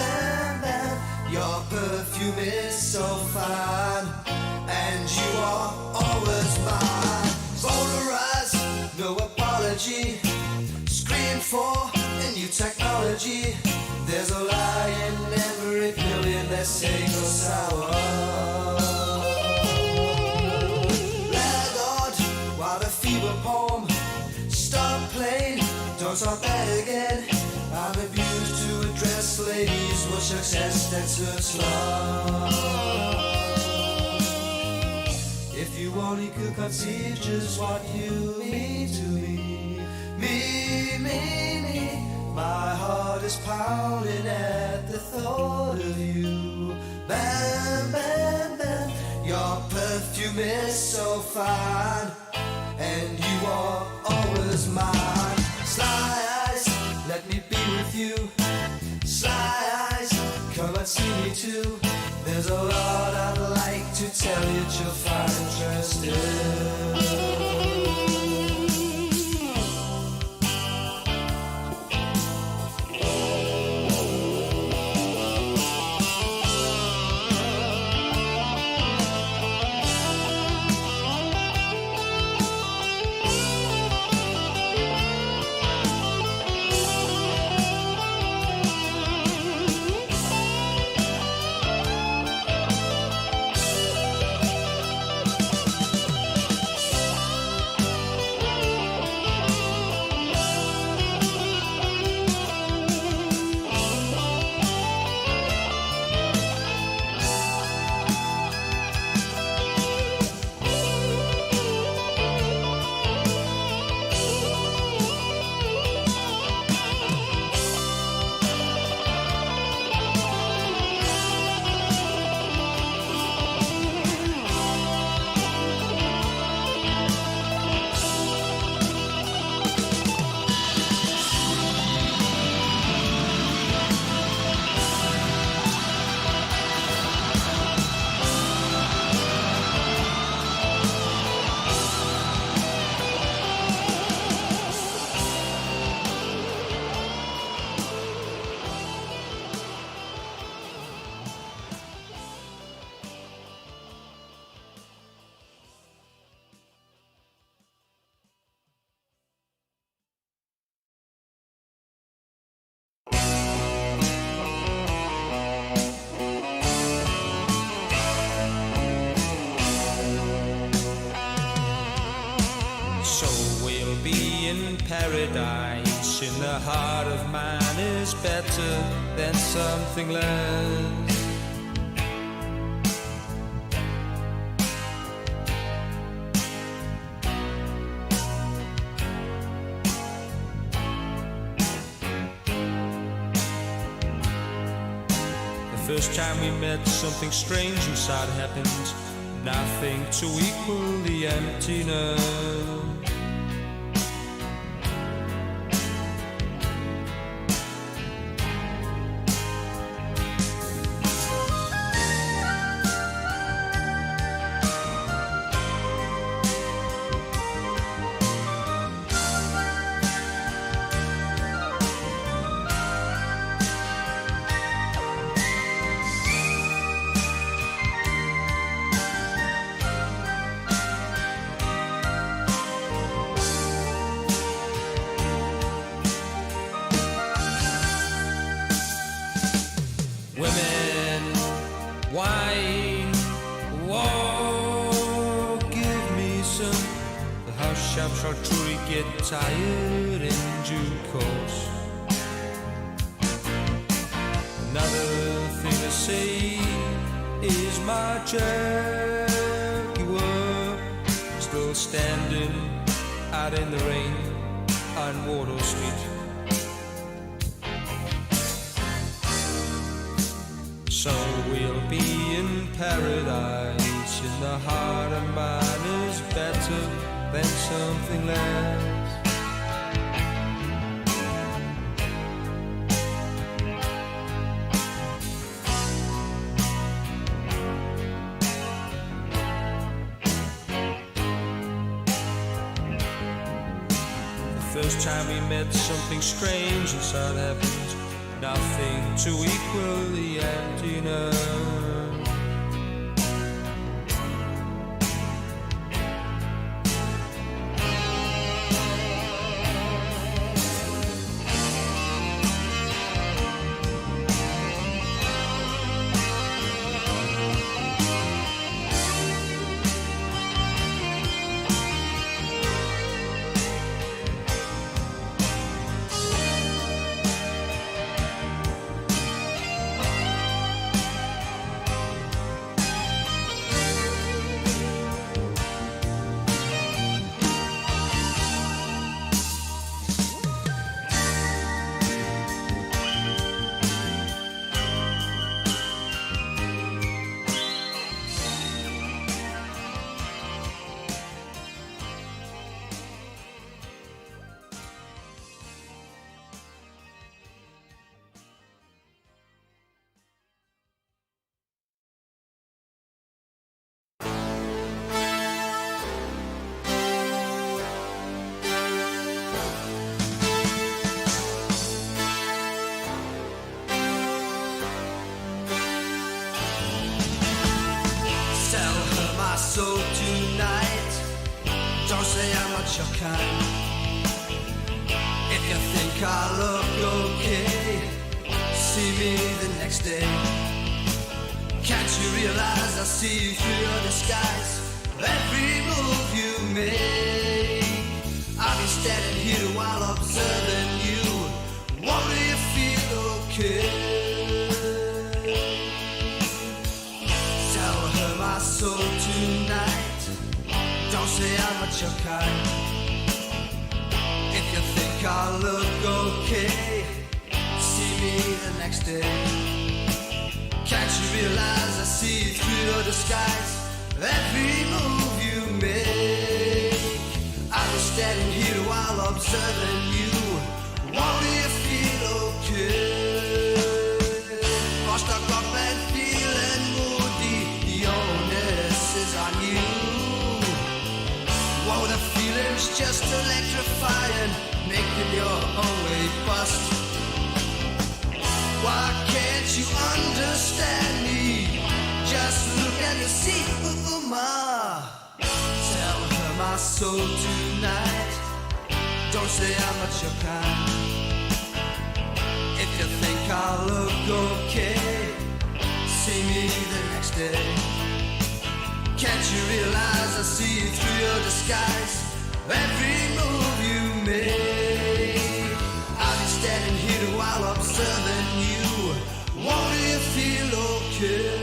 your perfume is so fine, and you are always mine. Polarized, no apology. Scream for a new technology. There's a lie in every billion that's single sour. Laggard, what a feeble poem. Stop playing, don't start that again. I'm abused to address ladies with success that's a slush. If you only could conceive just what you mean to me. Me. My heart is pounding at the thought of you. Bam, your perfume is so fine, and you are always mine. Sly eyes, let me be with you. Sly eyes, come and see me too. There's a lot I'd like to tell you, you'll find interesting. Paradise in the heart of man is better than something less. The first time we met, something strange inside happened. Nothing to equal the emptiness. chap shall truly get tired in due course. Another thing to say is my Jaguar still standing out in the rain on Water Street. So we'll be in paradise, in the heart of mine is better than something less. The first time we met, something strange inside happened. Nothing to equal the emptiness. So tonight, don't say I'm not your kind. If you think I look okay, see me the next day. Can't you realize I see you through your disguise? Every move you make, I'll be standing here while observing you. Won't you feel okay? Tell her my soul tonight, don't say I'm not your kind. If you think I look okay, see me the next day. Can't you realize I see you through your disguise? Every move you make, I'll be standing here while observing you. Won't you feel okay? Or stuck up and feeling moody, the onus is on you. Whoa, the feeling's just electrifying, making your own way bust. Why can't you understand me? Just look and you see, ma. Tell her my soul tonight, don't say I'm not your kind. If you think I look okay, see me the next day. Can't you realize I see you through your disguise? Every move you make, I'll be standing here while observing you. Won't you feel okay?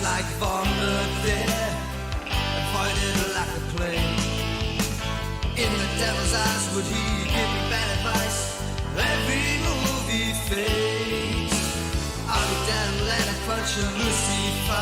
Like vomit there, and pointed like a plane. In the devil's eyes would he give me bad advice? Every move he faced, I'll be damned, let a crunch of Lucifer.